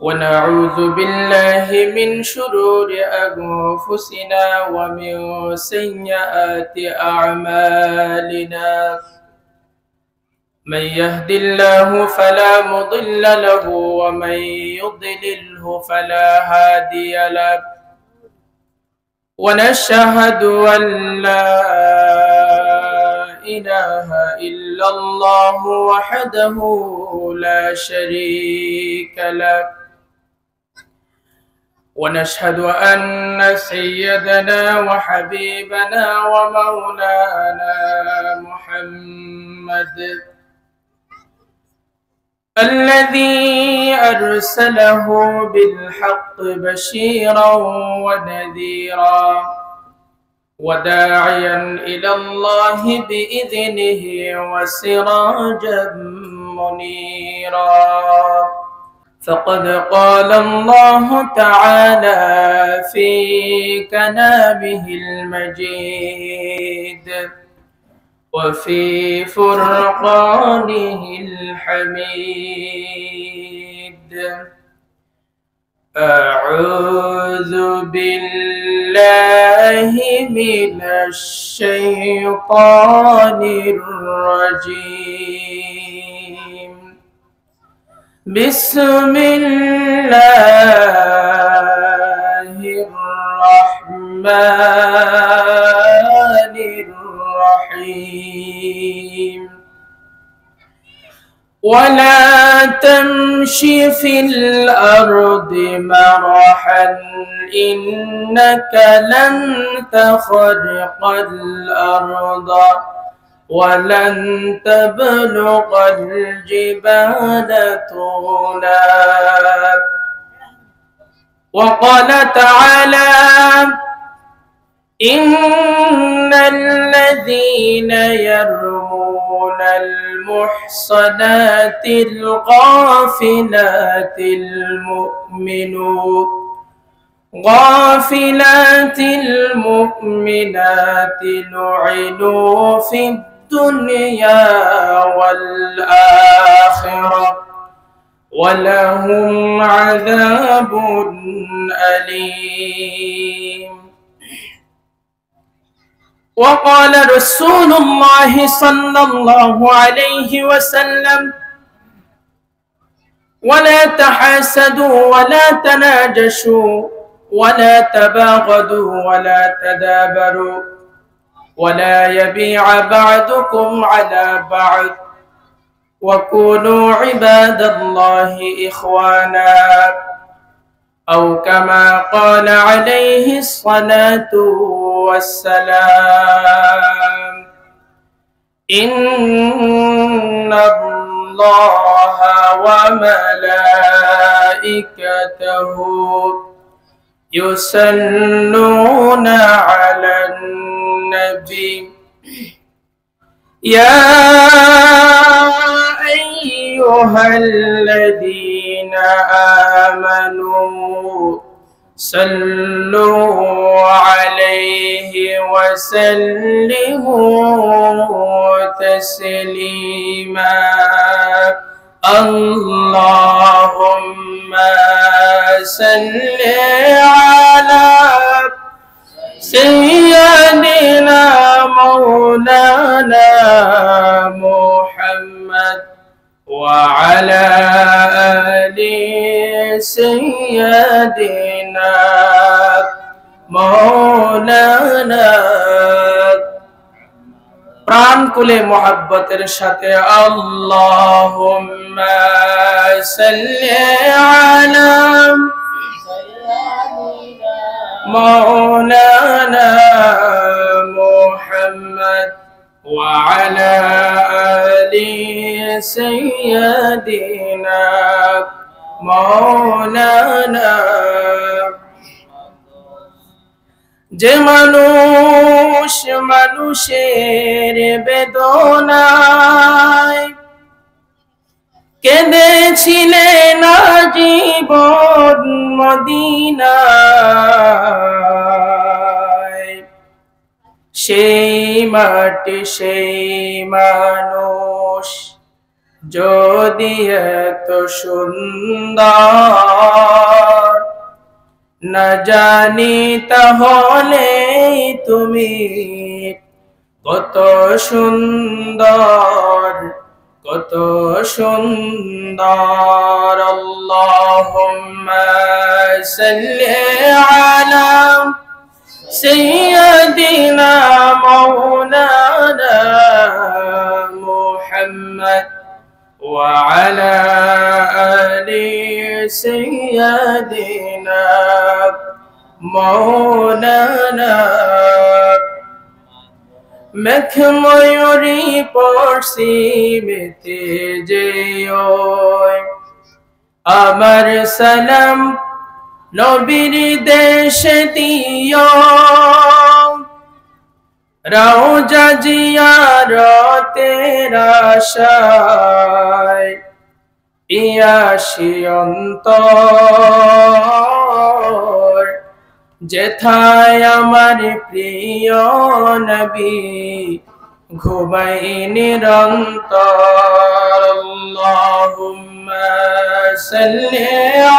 ونعوذ بالله من شرور أنفسنا ومن سيئات أعمالنا من يهد الله فلا مضل له ومن يضلله فلا هادي له ونشهد أن لا إله إلا الله وحده لا شريك له ونشهد أن سيدنا وحبيبنا ومولانا محمد الذي أرسله بالحق بشيرا ونذيرا وداعيا إلى الله بإذنه وسراجا منيرا فقد قال الله تعالى في كلامه المجيد وفي فرقانه الحميد أعوذ بالله من الشيطان الرجيم بسم الله الرحمن الرحيم ولا تمش في الأرض مرحا إنك لن تخرق الأرض ولن تبلغ الجبال طولا وقال تعالى إن الذين يرمون المحصنات الغافلات المؤمنات لعنوا في الدنيا والآخرة ولهم عذاب أليم وقال رسول الله صلى الله عليه وسلم ولا تحاسدوا ولا تناجشوا ولا تباغضوا ولا تدابروا ولا يبيع بعضكم على بعض وكونوا عباد الله إخوانا أو كما قال عليه الصلاة والسلام إن الله وملائكته يصلون على النبي يا أيها الذين آمنوا صلوا عليه وسلموا تسليما اللهم صل على سيدنا مولانا محمد وعلى آل سيدنا مولانا প্রাণ খুলে মোহাব্বতের সাথে আল্লাহুম্মা সাল্লি আলা مولانا محمد وعلى آل سيدنا مولانا যে মানুষ মানুষের বেদনায় কেঁদেছিলেন জীবন মদিনায় সেই মাটি সেই মানুষ যদি এত সুন্দর না জানি তাহলে তুমি কত সুন্দর, কত সুন্দর। আল্লাহুম্মা সাল্লি আলা সাইয়্যিদিনা মাওলানা মুহাম্মদ ওয়া আলা আলি সাইয়্যিদিনা মাওলানা। মেঘ ময়ূরী পশ্চিমেতে যেও, আমার সালাম নবীর দেশে দিও। রওজা জিয়ারতের আশায় পিয়াসী অন্তর, যেথায় আমার প্রিয় নবী ঘুমাই নিরন্তর। আল্লাহুম্মা সাল্লি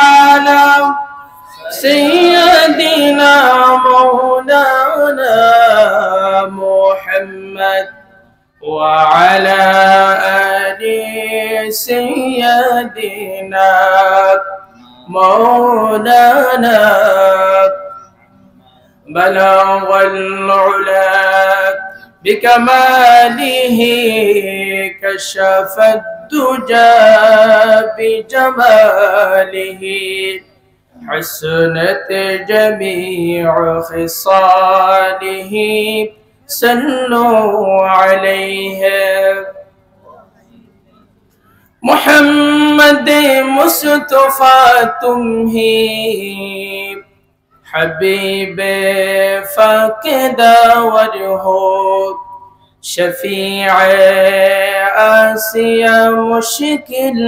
আলা সাইয়্যিদিনা মাওলানা মুহাম্মদ ওয়া আলা আলি সাইয়্যিদিনা মাওলানা। بلغ العلا بكماله كشف الدجى بجماله حسنت جميع خصاله صلوا عليه محمد مصطفى تمهي حبیب فاقد ورہو شفیع آسیہ مشکل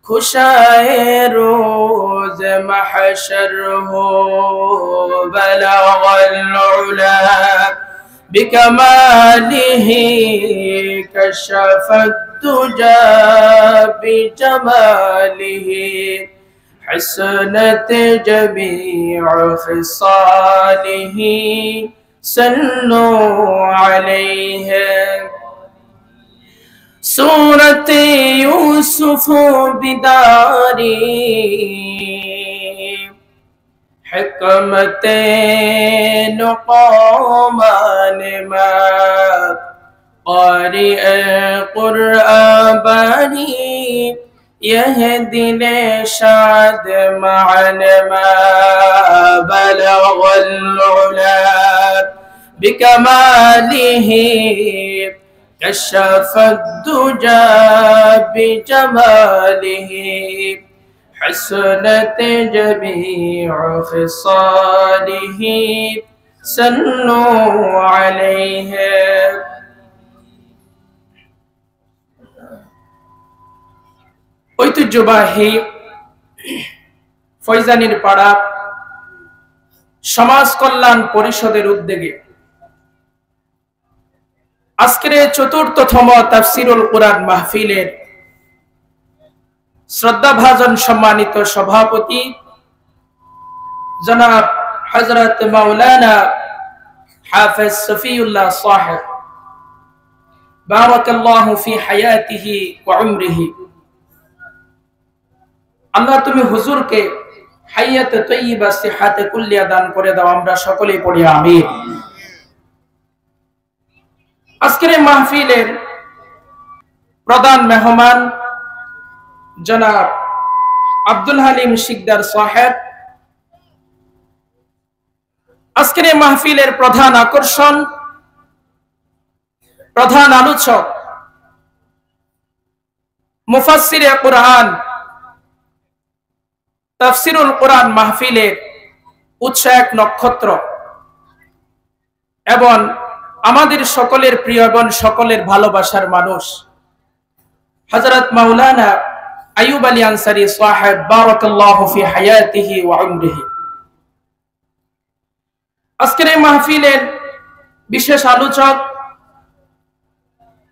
کشائے روز محشر ہو بلغ العلا بکمالہ کشف الدجى بجمالہ حسنت جميع خصاله صلوا عليه سورة يوسف بداري حکمت نقمان ما قارئ قرآن باری يهدنا شاد معنا ما بلغ العلا بكماله كشف الدجى بجماله حسنت جميع خصاله صلوا عليه ঐতিহ্যবাহী ফয়জানির পাড়া সমাজ কল্যাণ পরিষদের উদ্যোগে আজকের চতুর্থতম তাফসীরুল কুরআন মাহফিলের শ্রদ্ধাভাজন সম্মানিত সভাপতি জনাব হযরত মাওলানা হাফেজ সফিউল্লাহ সাহেব বারাকাল্লাহু ফি হায়াতিহি ওয়া উমরিহি। আল্লাহ তুমি হুজুরকে হায়াতে তয়্যিবা সিহাতে কুল্লিয়া দান করে দাও, আমরা সকলেই পড়ি আমিন। আজকের এই মাহফিলের প্রধান মেহমান জনাব আব্দুল হালিম শিকদার সাহেব, আজকের এই মাহফিলের প্রধান আকর্ষণ, প্রধান আলোচক মুফাসসিরে কুরআন তাফসীরুল কুরআন মাহফিলের উৎসাহক নক্ষত্র এবং আমাদের সকলের প্রিয় এবং সকলের ভালোবাসার মানুষ হযরত মাওলানা আইয়ুব আলী আনসারী সাহেব বারাকাল্লাহু ফি হায়াতিহি ওয়া উমরিহি। আজকের এই মাহফিলের বিশেষ আলোচক,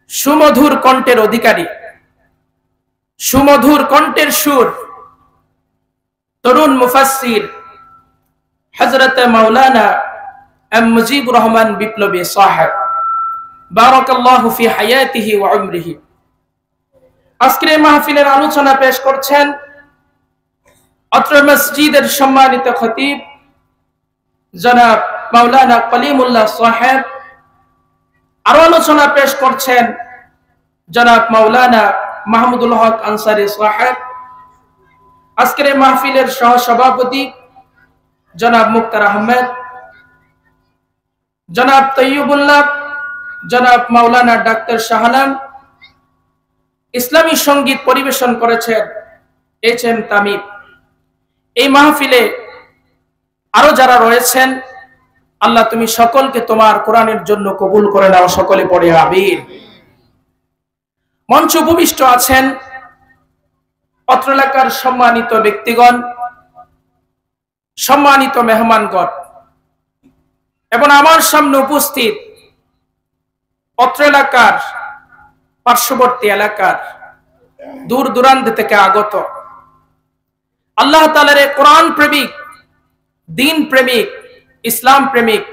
সুমধুর কণ্ঠের অধিকারী, সুমধুর কণ্ঠের সুর, তরুণ মুফাসসির হযরত মাওলানা এম মুজিবুর রহমান বিপ্লবী সাহেব বারাকাল্লাহু ফি হায়াতিহি ওয়া উমরিহি আজকের এই মাহফিলের আলোচনা পেশ করছেন অত্র মসজিদের সম্মানিত খতিব জনাব মাওলানা কলিমুল্লাহ সাহেব। আরো আলোচনা পেশ করছেন জনাব মাওলানা মাহমুদুল হক আনসারী সাহেব। আজকের এই মাহফিলের সহসভাপতি জনাব মুক্তার আহমেদ, জনাব তৈয়বুল্লাহ, জনাব মাওলানা ডাক্তার শাহানাম। ইসলামী সঙ্গীত পরিবেশন করেছেন এইচ এম তামিম। এই মাহফিলে আরো যারা রয়েছেন, আল্লাহ তুমি সকলকে তোমার কোরআনের জন্য কবুল করে নাও, সকলে পড়ে আমিন। মঞ্চ উপবিষ্ট আছেন অত্র এলাকার সম্মানিত ব্যক্তিগণ, সম্মানিত মেহমানগণ এবং আমার সামনে উপস্থিত অত্র এলাকার পার্শ্ববর্তী এলাকার দূর দূরান্ত থেকে আগত আল্লাহ তাআলার কোরআন প্রেমিক, দিন প্রেমিক, ইসলাম প্রেমিক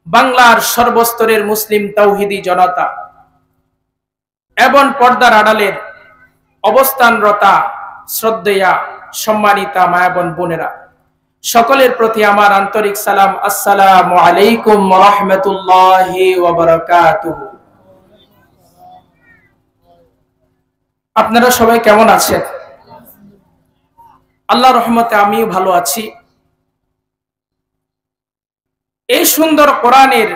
বাংলার সর্বস্তরের মুসলিম তাওহীদি জনতা এবং পর্দার আড়ালের অবস্থানরতা শ্রদ্ধেয়া সম্মানিতা মায়াবন বোনেরা, সকলের প্রতি আমার আন্তরিক সালাম। আসসালামু আলাইকুম ওয়া রাহমাতুল্লাহি ওয়া বারাকাতুহু। আপনারা সবাই কেমন আছেন? আল্লাহর রহমতে আমিও ভালো আছি। এই সুন্দর কোরআনের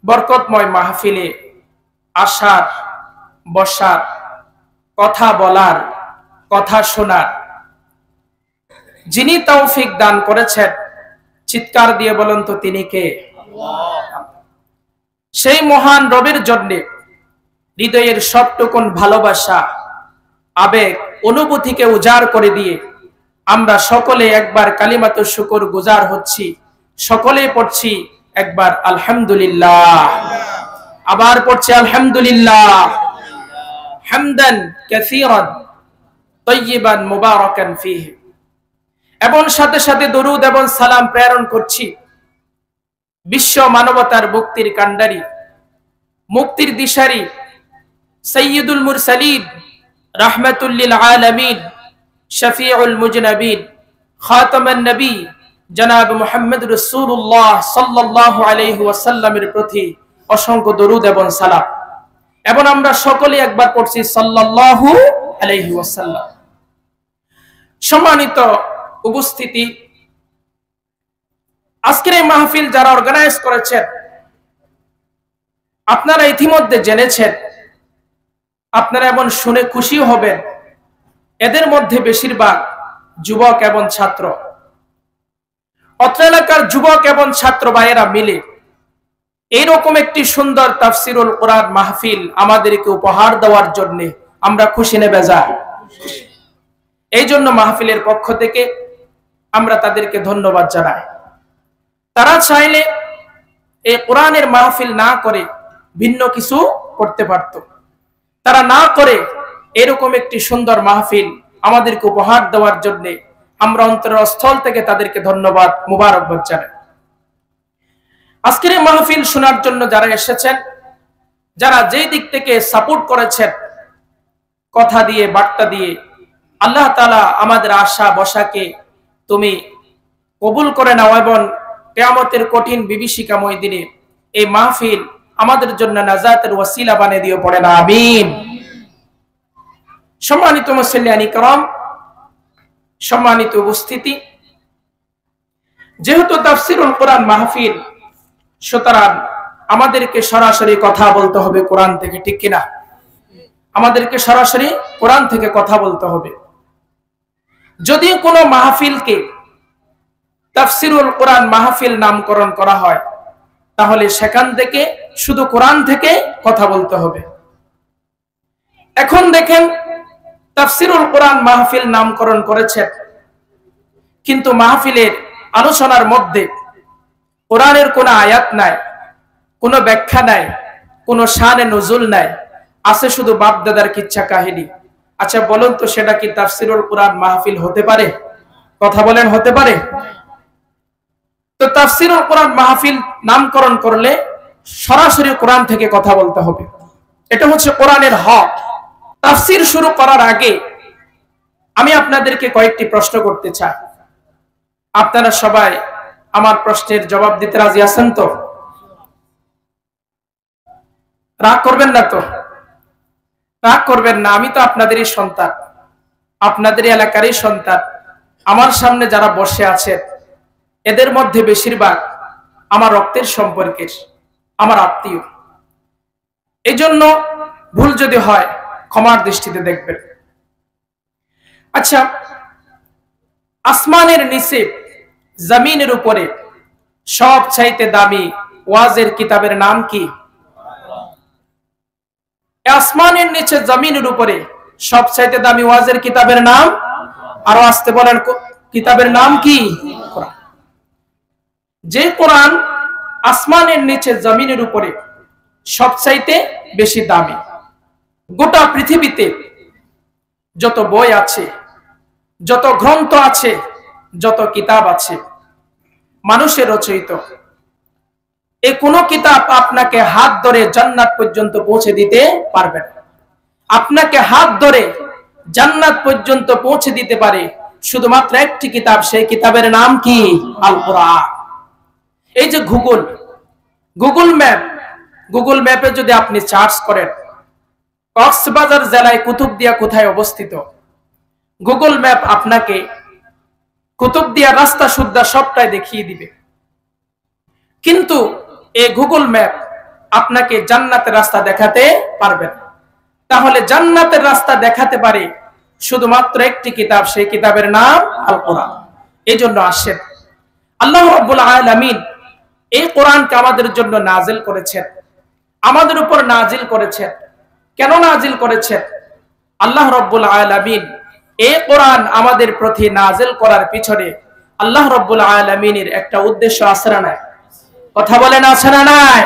বরকতময় মাহফিলে আসার, বসার, কথা বলার, কথা শোনার যিনি তৌফিক দান করেছেন, চিৎকার দিয়ে বলেন তো তিনি কে? সেই মহান রবের জন্য হৃদয়ের সবটুকুন ভালোবাসা, আবেগ, অনুভূতিকে উজাড় করে দিয়ে আমরা সকলে একবার কালিমাতু শুকর গুজার হচ্ছি। সকলে পড়ছি একবার আলহামদুলিল্লাহ, আবার পড়ছি আলহামদুলিল্লাহ হামদান কাসীরান তাইয়িবান মুবারাকান ফীহি। এবং সাথে সাথে দরুদ এবং সালাম প্রেরণ করছি বিশ্ব মানবতার মুক্তির কাণ্ডারি, মুক্তির দিশারি, সাইয়্যিদুল মুরসালিন, রাহমাতুল লিল আলামিন, শফিউল মুজনাবিন, খাতামান নবী জনাব মুহাম্মদ রাসূলুল্লাহ সাল্লাল্লাহু আলাইহি ওয়াসাল্লামের প্রতি অসংখ্য দরুদ এবং সালাম। এবং আমরা সকলে একবার পড়ছি সাল্লাল্লাহু আলাইহি ওয়াসাল্লাম। সম্মানিত উপস্থিতি, আজকের এই মাহফিল যারা অর্গানাইজ করেছেন, আপনারা ইতিমধ্যে জেনেছেন, আপনারা এমন শুনে খুশি হবেন, এদের মধ্যে বেশিরভাগ যুবক এবং ছাত্র। অত্র এলাকার যুবক এবং ছাত্র ভাইয়েরা মিলে এইরকম একটি সুন্দর তাফসিরুল কোরআন মাহফিল আমাদেরকে উপহার দেওয়ার জন্য আমরা খুশি নে বেজার। এই জন্য মাহফিলের পক্ষ থেকে আমরা তাদেরকে ধন্যবাদ জানাই। তারা চাইলে এই কোরআনের মাহফিল না করে ভিন্ন কিছু করতে পারত, তারা না করে এরকম একটি সুন্দর মাহফিল আমাদেরকে উপহার দেওয়ার জন্য আমরা অন্তরের স্থল থেকে তাদেরকে ধন্যবাদ, মুবারকবাদ জানাই। আজকের এই মাহফিল শোনার জন্য যারা এসেছেন, যারা যেই দিক থেকে সাপোর্ট করেছেন, কথা দিয়ে, বার্তা দিয়ে, আল্লাহ তাআলা আমাদের আশা বসাকে তুমি কবুল করে নাও এবং কিয়ামতের কঠিন বিভীষিকাময় দিনে এই মাহফিল আমাদের জন্য নাজাতের ওয়াসিলা বানিয়ে দিও, পড়ে না আমিন। সম্মানিত মুসল্লিয়ানি کرام, সম্মানিত উপস্থিতি, যেহেতু তাফসিরুল কোরআন মাহফিল, সুতরাং আমাদেরকে সরাসরি কথা বলতে হবে কোরআন থেকে, ঠিক কিনা? আমাদেরকে সরাসরি কোরআন থেকে কথা বলতে হবে। যদি কোনো মাহফিলকে তাফসিরুল কোরআন মাহফিল নামকরণ করা হয়, তাহলে সেখান থেকে শুধু কোরআন থেকে কথা বলতে হবে। এখন দেখেন, তাফসিরুল কোরআন মাহফিল নামকরণ করেছেন, কিন্তু মাহফিলের আলোচনার মধ্যে কোরআনের কোনো আয়াত নাই, কোনো ব্যাখ্যা নাই, কোনো শানে নুজুল নাই, আছে শুধু বাপ দাদার কিচ্ছা কাহিনী। আচ্ছা বলুন তো, সেটা কি তাফসিরুল কোরআন মাহফিল হতে পারে? কথা বলেন, হতে পারে? তো তাফসীরুল কোরআন মাহফিল নামকরণ করলে সরাসরি কোরআন থেকে কথা বলতে হবে, এটা হচ্ছে কোরআনের হক। তাফসীর শুরু করার আগে আমি আপনাদেরকে কয়েকটি প্রশ্ন করতে চাই। আপনারা সবাই আমার প্রশ্নের জবাব দিতে রাজি আছেন তো? রাগ করবেন না তো? রাগ করবেন না, আমি তো আপনাদেরই সন্তান, আপনাদের এলাকারই সন্তান। আমার সামনে যারা বসে আছেন এদের মধ্যে বেশিরভাগ আমার রক্তের সম্পর্কের, আমার আত্মীয়। এই জন্য ভুল যদি হয় ক্ষমার দৃষ্টিতে দেখবেন। আচ্ছা, আসমানের নিচে জমিনের উপরে সবচাইতে দামি ওয়াজের কিতাবের নাম কি? আসমানের নিচে জমিনের উপরে সবচাইতে দামি ওয়াজের কিতাবের নাম, আরো আসতে বলেন, কিতাবের নাম কি? কোরআন। যে কোরআন আসমানের নিচে জমিনের উপরে সবচাইতে বেশি দামি। গোটা পৃথিবীতে যত বই আছে, যত গ্রন্থ আছে, যত কিতাব আছে মানুষের রচিত, এ কোনো কিতাব আপনাকে হাত ধরে জান্নাত পর্যন্ত পৌঁছে দিতে পারবে না। আপনাকে হাত ধরে জান্নাত পর্যন্ত পৌঁছে দিতে পারে শুধুমাত্র একটি কিতাব, সেই কিতাবের নাম কি? আল কোরআন। এই যে গুগল ম্যাপে যদি আপনি সার্চ করেন কক্সবাজার জেলায় কুতুবদিয়া কোথায় অবস্থিত, গুগল ম্যাপ আপনাকে কুতুবদিয়া রাস্তা সুদ্ধা সবটাই দেখিয়ে দিবে। কিন্তু এই গুগল ম্যাপ আপনাকে জান্নাতের রাস্তা দেখাতে পারবে না। তাহলে জান্নাতের রাস্তা দেখাতে পারে শুধুমাত্র একটি কিতাব, সেই কিতাবের নাম আল কোরআন। এই জন্য আসেন, আল্লাহ রাব্বুল আলামিন এই কোরআনকে আমাদের জন্য নাজিল করেছেন, আমাদের উপর নাজিল করেছেন। কেন নাজিল করেছেন? আল্লাহ রাব্বুল আলামিন এই কোরআন আমাদের প্রতি নাজিল করার পিছনে আল্লাহ রাব্বুল আলামিনের একটা উদ্দেশ্য আছে না নাই? কথা বলেন, আছে না নাই?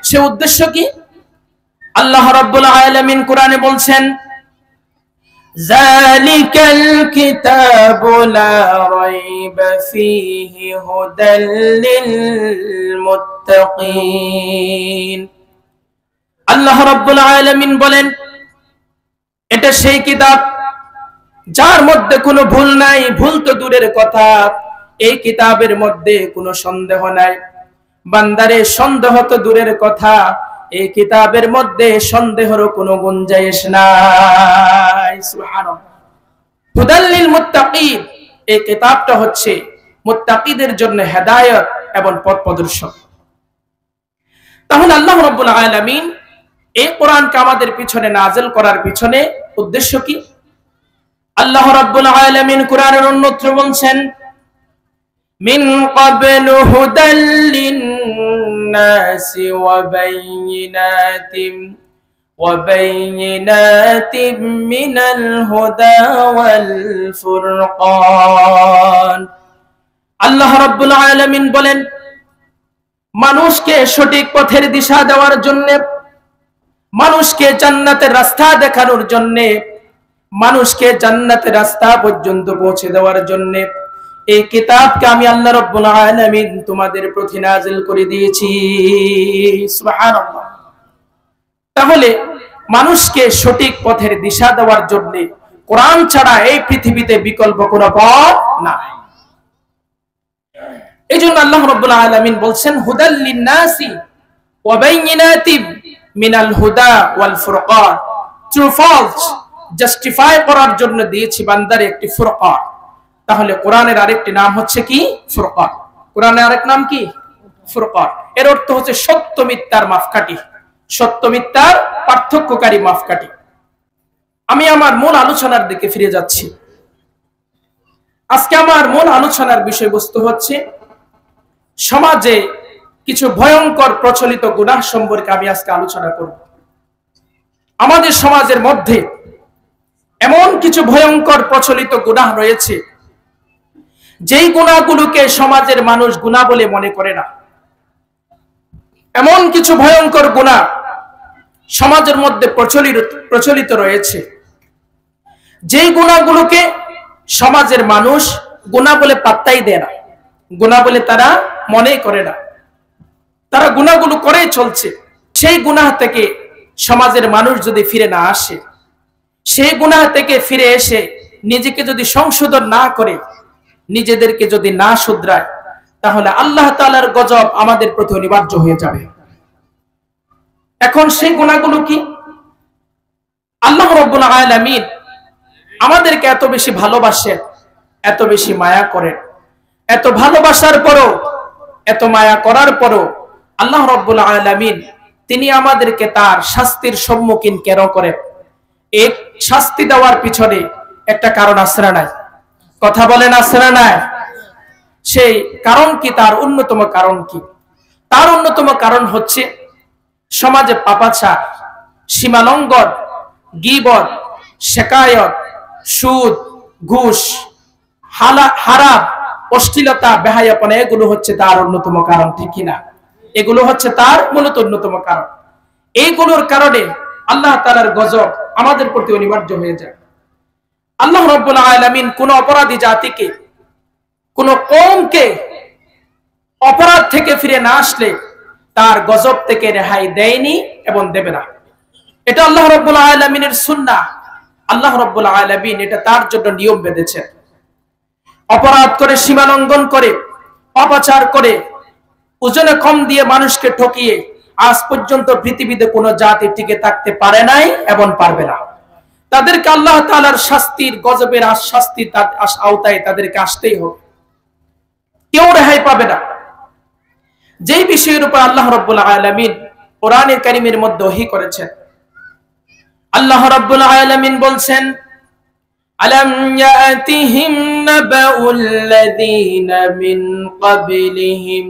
সে উদ্দেশ্য কি? আল্লাহ রাব্বুল আলামিন কোরআনে বলছেন, যালিকাল কিতাবু লা রাইবা ফীহি হুদাল লিল মুত্তাকিন। আল্লাহ রাব্বুল আলামিন বলেন, এটা সেই কিতাব যার মধ্যে কোনো ভুল নাই। ভুল তো দূরের কথা, এই কিতাবের মধ্যে কোনো সন্দেহ নাই। বান্দারে সন্দেহ তো দূরের কথা, এই কিতাবের মধ্যে সন্দেহেরও কোনো গুঞ্জাইশ নাই। সুবহানাল্লাহ। হুদাল লিল মুত্তাকিন, এই কিতাবটা হচ্ছে মুত্তাকিদের জন্য হেদায়েত এবং পথ প্রদর্শক। তাহলে আল্লাহ রাব্বুল আলামিন এই কোরআনকে আমাদের পিছনে নাজিল করার পিছনে উদ্দেশ্য কি? আল্লাহ রাব্বুল আলামিন কোরআনের অন্যত্র বলছেন, মিন ক্বাবলু হুদাল লিন-নাসি ওয়া বাইয়িনাতিম মিনাল হুদা ওয়াল ফুরকান। আল্লাহ রাব্বুল আলামিন বলেন, মানুষকে সঠিক পথের দিশা দেওয়ার জন্য, মানুষকে জান্নাতের রাস্তা দেখানোর জন্য, মানুষকে জান্নাতের রাস্তা পর্যন্ত পৌঁছে দেওয়ার জন্য এই কিতাবকে আমি আল্লাহ রাব্বুল আলামিন তোমাদের প্রতি নাজিল করে দিয়েছি। সুবহানাল্লাহ। তাহলে মানুষকে সঠিক পথের দিশা দেওয়ার জন্য কোরআন ছাড়া এই পৃথিবীতে বিকল্প কোনো পথ নাই। এইজন্য আল্লাহ রাব্বুল আলামিন বলছেন, হুদাল লিন-নাসি ওয়া বাইয়িনাতিম মিনাল হুদা ওয়াল ফুরকান। ট্রু ফলস জাস্টিফাই করার জন্য দিয়েছি বান্দারে একটি ফুরকান। তাহলে কোরআনের আরেকটি নাম হচ্ছে কি? ফুরকান। কোরআনের আরেক নাম কি? ফুরকান। এর অর্থ হচ্ছে সত্য মিথ্যার মাপকাঠি, সত্য মিথ্যার পার্থক্যকারী মাপকাঠি। আমি আমার মূল আলোচনার দিকে ফিরে যাচ্ছি। আজকে আমার মূল আলোচনার বিষয়বস্তু হচ্ছে সমাজে কিছু ভয়ঙ্কর প্রচলিত গুনাহ সম্পর্কে আমি আজকে আলোচনা করব। আমাদের সমাজের মধ্যে এমন কিছু ভয়ঙ্কর প্রচলিত গুনাহ রয়েছে যেই গুনাহগুলোকে সমাজের মানুষ গুনাহ বলে মনে করে না। এমন কিছু ভয়ঙ্কর গুনাহ সমাজের মধ্যে প্রচলিত রয়েছে যেই গুনাহগুলোকে সমাজের মানুষ গুনাহ বলে পাত্তাই দেয় না, গুনাহ বলে তারা মনে করে না, তারা গুনাহগুলো করেই চলছে। সেই গুনাহ থেকে সমাজের মানুষ যদি ফিরে না আসে, সেই গুনাহ থেকে ফিরে এসে নিজেকে যদি সংশোধন না করে, নিজেদেরকে যদি না শুধরায়, তাহলে আল্লাহ তাআলার গজব আমাদের প্রতি অনিবার্য হয়ে যাবে। এখন সেই গুনাহগুলো কি? আল্লাহ রাব্বুল আলামিন আমাদেরকে এত বেশি ভালোবাসেন, এত বেশি মায়া করেন। এত ভালোবাসার পরও, এত মায়া করার পরও আল্লাহ রাব্বুল আলামিন তিনি আমাদেরকে তার শাস্তির সম্মুখীন কেন করেন? এক শাস্তি দেওয়ার পিছনে একটা কারণ আছে না নাই? কথা বলেন, আছে না নাই? সেই কারণ কি? তার অন্যতম কারণ কি? তার অন্যতম কারণ হচ্ছে সমাজে পাপাচার, সীমালঙ্ঘন, গীবত, শেকায়ত, সুদ, ঘুষ, হারাম, অশ্লীলতা, বেহায়াপনা, এগুলো হচ্ছে তার অন্যতম কারণ, ঠিক কিনা? এগুলো হচ্ছে তার মূলত অন্যতম কারণ। এইগুলোর কারণে আল্লাহ তাআলার গজব আমাদের প্রতি অনিবার্য হয়ে যায়। আল্লাহ রাব্বুল আলামিন কোন অপরাধী জাতিকে, কোন কওমকে অপরাধ থেকে ফিরে না আসলে তার গজব থেকে রেহাই দেয়নি এবং দেবে না। এটা আল্লাহ রাব্বুল আলামিনের সুন্নাহ। আল্লাহ রাব্বুল আলামিন এটা তার জন্য নিয়ম বেঁধেছেন। অপরাধ করে, সীমালঙ্ঘন করে, অপাচার করে, ওজনে কম দিয়ে মানুষকে ঠকিয়ে আজ পর্যন্ত পৃথিবীতে কোনো জাতি টিকে থাকতে পারে নাই এবং পারবে না। তাদেরকে আল্লাহ তাআলার শাস্তির, গজবের শাস্তির আওতায় তাদেরকে আসতেই হবে। কেউ রেহাই পাবে না। যেই বিষয়ের উপর আল্লাহ রাব্বুল আলামিন কোরআনের কারীমের মধ্যে ওহী করেছেন, আল্লাহ রাব্বুল আলামিন বলছেন, আলাম ইয়াতিহিম নাবাউল লাযীনা মিন ক্বাবলিহিম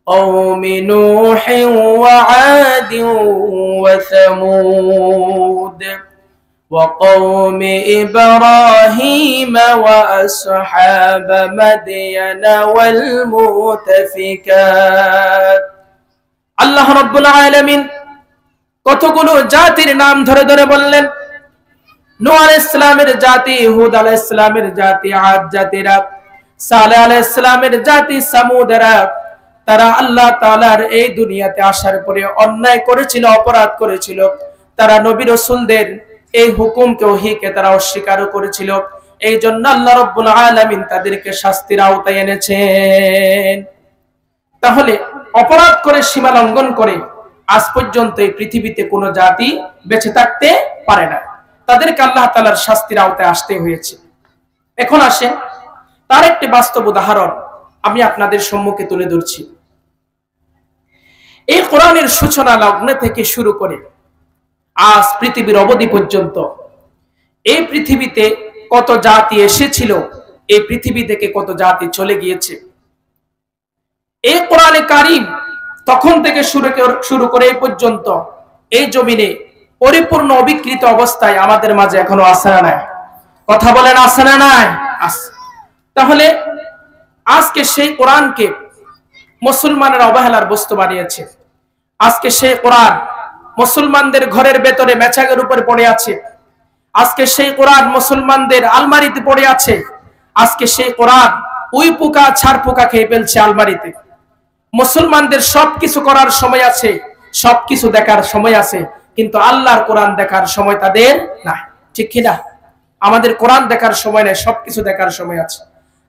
قوم نوح وعاد وثمود وقوم إبراهيم وأصحاب مدين والمؤتفكات। আল্লাহ রাব্বুল আলামিন কতগুলো জাতির নাম ধরে ধরে বললেন। নূহ আলাইহিস সালামের জাতি, হুদ আলাইহিস সালামের জাতি, আদ জাতিরা, সালেহ আলাইহিস সালামের জাতি, সামুদরা, তারা আল্লাহ তাআলার এই দুনিয়াতে আসার পরে অন্যায় করেছিল, অপরাধ করেছিল। তারা নবী রাসূলদের এই হুকুমকে, ওহীকে তারা অস্বীকার করেছিল। এই জন্য আল্লাহ রাব্বুল আলামিন তাদেরকে শাস্তির আওতায় এনেছেন। তাহলে অপরাধ করে, সীমা লঙ্ঘন করে আজ পর্যন্ত এই পৃথিবীতে কোনো জাতি বেঁচে থাকতে পারে না। তাদেরকে আল্লাহ তাআলার শাস্তির আওতায় আসতে হয়েছে। এখন আসে তার একটি বাস্তব উদাহরণ আমি আপনাদের সম্মুখে তুলে ধরছি। এই কোরআনের সূচনা লগ্ন থেকে শুরু করে আজ পৃথিবীর অবধি পর্যন্ত এই পৃথিবীতে কত জাতি এসেছিল, এই পৃথিবী থেকে কত জাতি চলে গিয়েছে। এই কোরআনে কারীম তখন থেকে শুরু করে এই পর্যন্ত এই জমিনে পরিপূর্ণ অবিকৃত অবস্থায় আমাদের মাঝে এখনো আছে না নাই? কথা বলেন, আছে না নাই? আছে। তাহলে আজকে সেই কোরআনকে মুসলমানের অবহেলার বস্তু বানিয়েছে। আজকে সেই কোরআন মুসলমানদের ঘরের ভেতরে মেছাগের উপর পড়ে আছে। আজকে সেই কোরআন মুসলমানদের আলমারিতে পড়ে আছে। আজকে সেই কোরআন উই পোকা, ছাড় পোকা খেয়ে ফেলছে আলমারিতে। মুসলমানদের সবকিছু করার সময় আছে, সবকিছু দেখার সময় আছে, কিন্তু আল্লাহর কোরআন দেখার সময় তাদের নাই, ঠিক কিনা? আমাদের কোরআন দেখার সময় নাই, সবকিছু দেখার সময় আছে।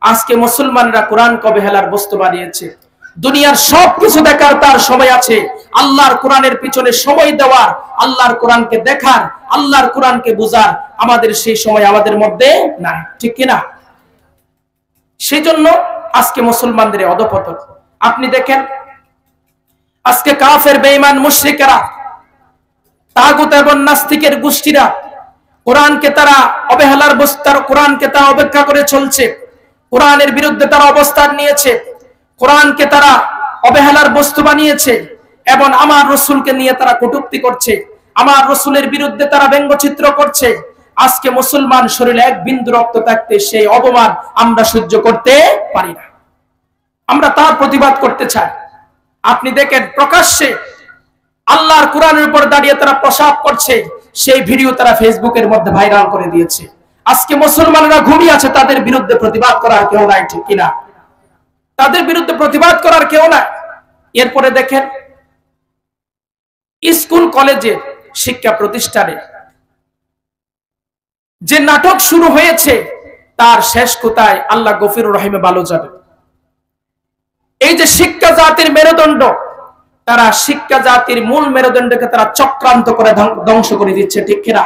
আজকে মুসলমানরা কোরআনকে অবহেলার বস্তু বানিয়েছে। দুনিয়ার সবকিছু দেখার তার সময় আছে, আল্লাহর কোরআনের পিছনে সময় দেওয়ার, আল্লাহর কোরআনকে দেখার, আল্লাহর কোরআনকে বুঝার আমাদের সেই সময় আমাদের মধ্যে নাই, ঠিক কিনা? সেজন্য আজকে মুসলমানদের অধঃপতন। আপনি দেখেন আজকে কাফের, বেঈমান, মুশরিকেরা, তাগুত এবং নাস্তিকের গোষ্ঠীরা কোরআনকে তারা অবহেলার বস্তু, কোরআনকে তারা অপেক্ষা করে চলছে। কোরআনের বিরুদ্ধে তারা অবস্থান নিয়েছে, কোরআনকে তারা অবহেলার বস্তু বানিয়েছে এবং আমার রাসূলকে নিয়ে তারা কটূক্তি করছে, আমার রাসূলের বিরুদ্ধে তারা ব্যঙ্গচিত্র করছে। আজকে মুসলমান শরীরে এক বিন্দু রক্ত থাকতে সেই অপমান আমরা সহ্য করতে পারি না, আমরা তার প্রতিবাদ করতে চাই। আপনি দেখেন প্রকাশ্যে আল্লাহর কোরআনের উপর দাঁড়িয়ে তারা প্রসাব করছে, সেই ভিডিও তারা ফেসবুকের মধ্যে ভাইরাল করে দিয়েছে। আজকে মুসলমানরা ঘুমিয়ে আছে, তাদের বিরুদ্ধে প্রতিবাদ করার কেউ নাই, ঠিক কিনা? তাদের বিরুদ্ধে প্রতিবাদ করার কেউ নাই। এরপরে দেখেন স্কুল কলেজে শিক্ষা প্রতিষ্ঠানে যে নাটক শুরু হয়েছে তার শেষ কোথায় আল্লাহ গফুরুর রহিমে ভালো যাবে। এই যে শিক্ষা জাতির মেরুদণ্ড, তারা শিক্ষা জাতির মূল মেরুদণ্ডকে তারা চক্রান্ত করে ধ্বংস করে দিচ্ছে, ঠিক কিনা?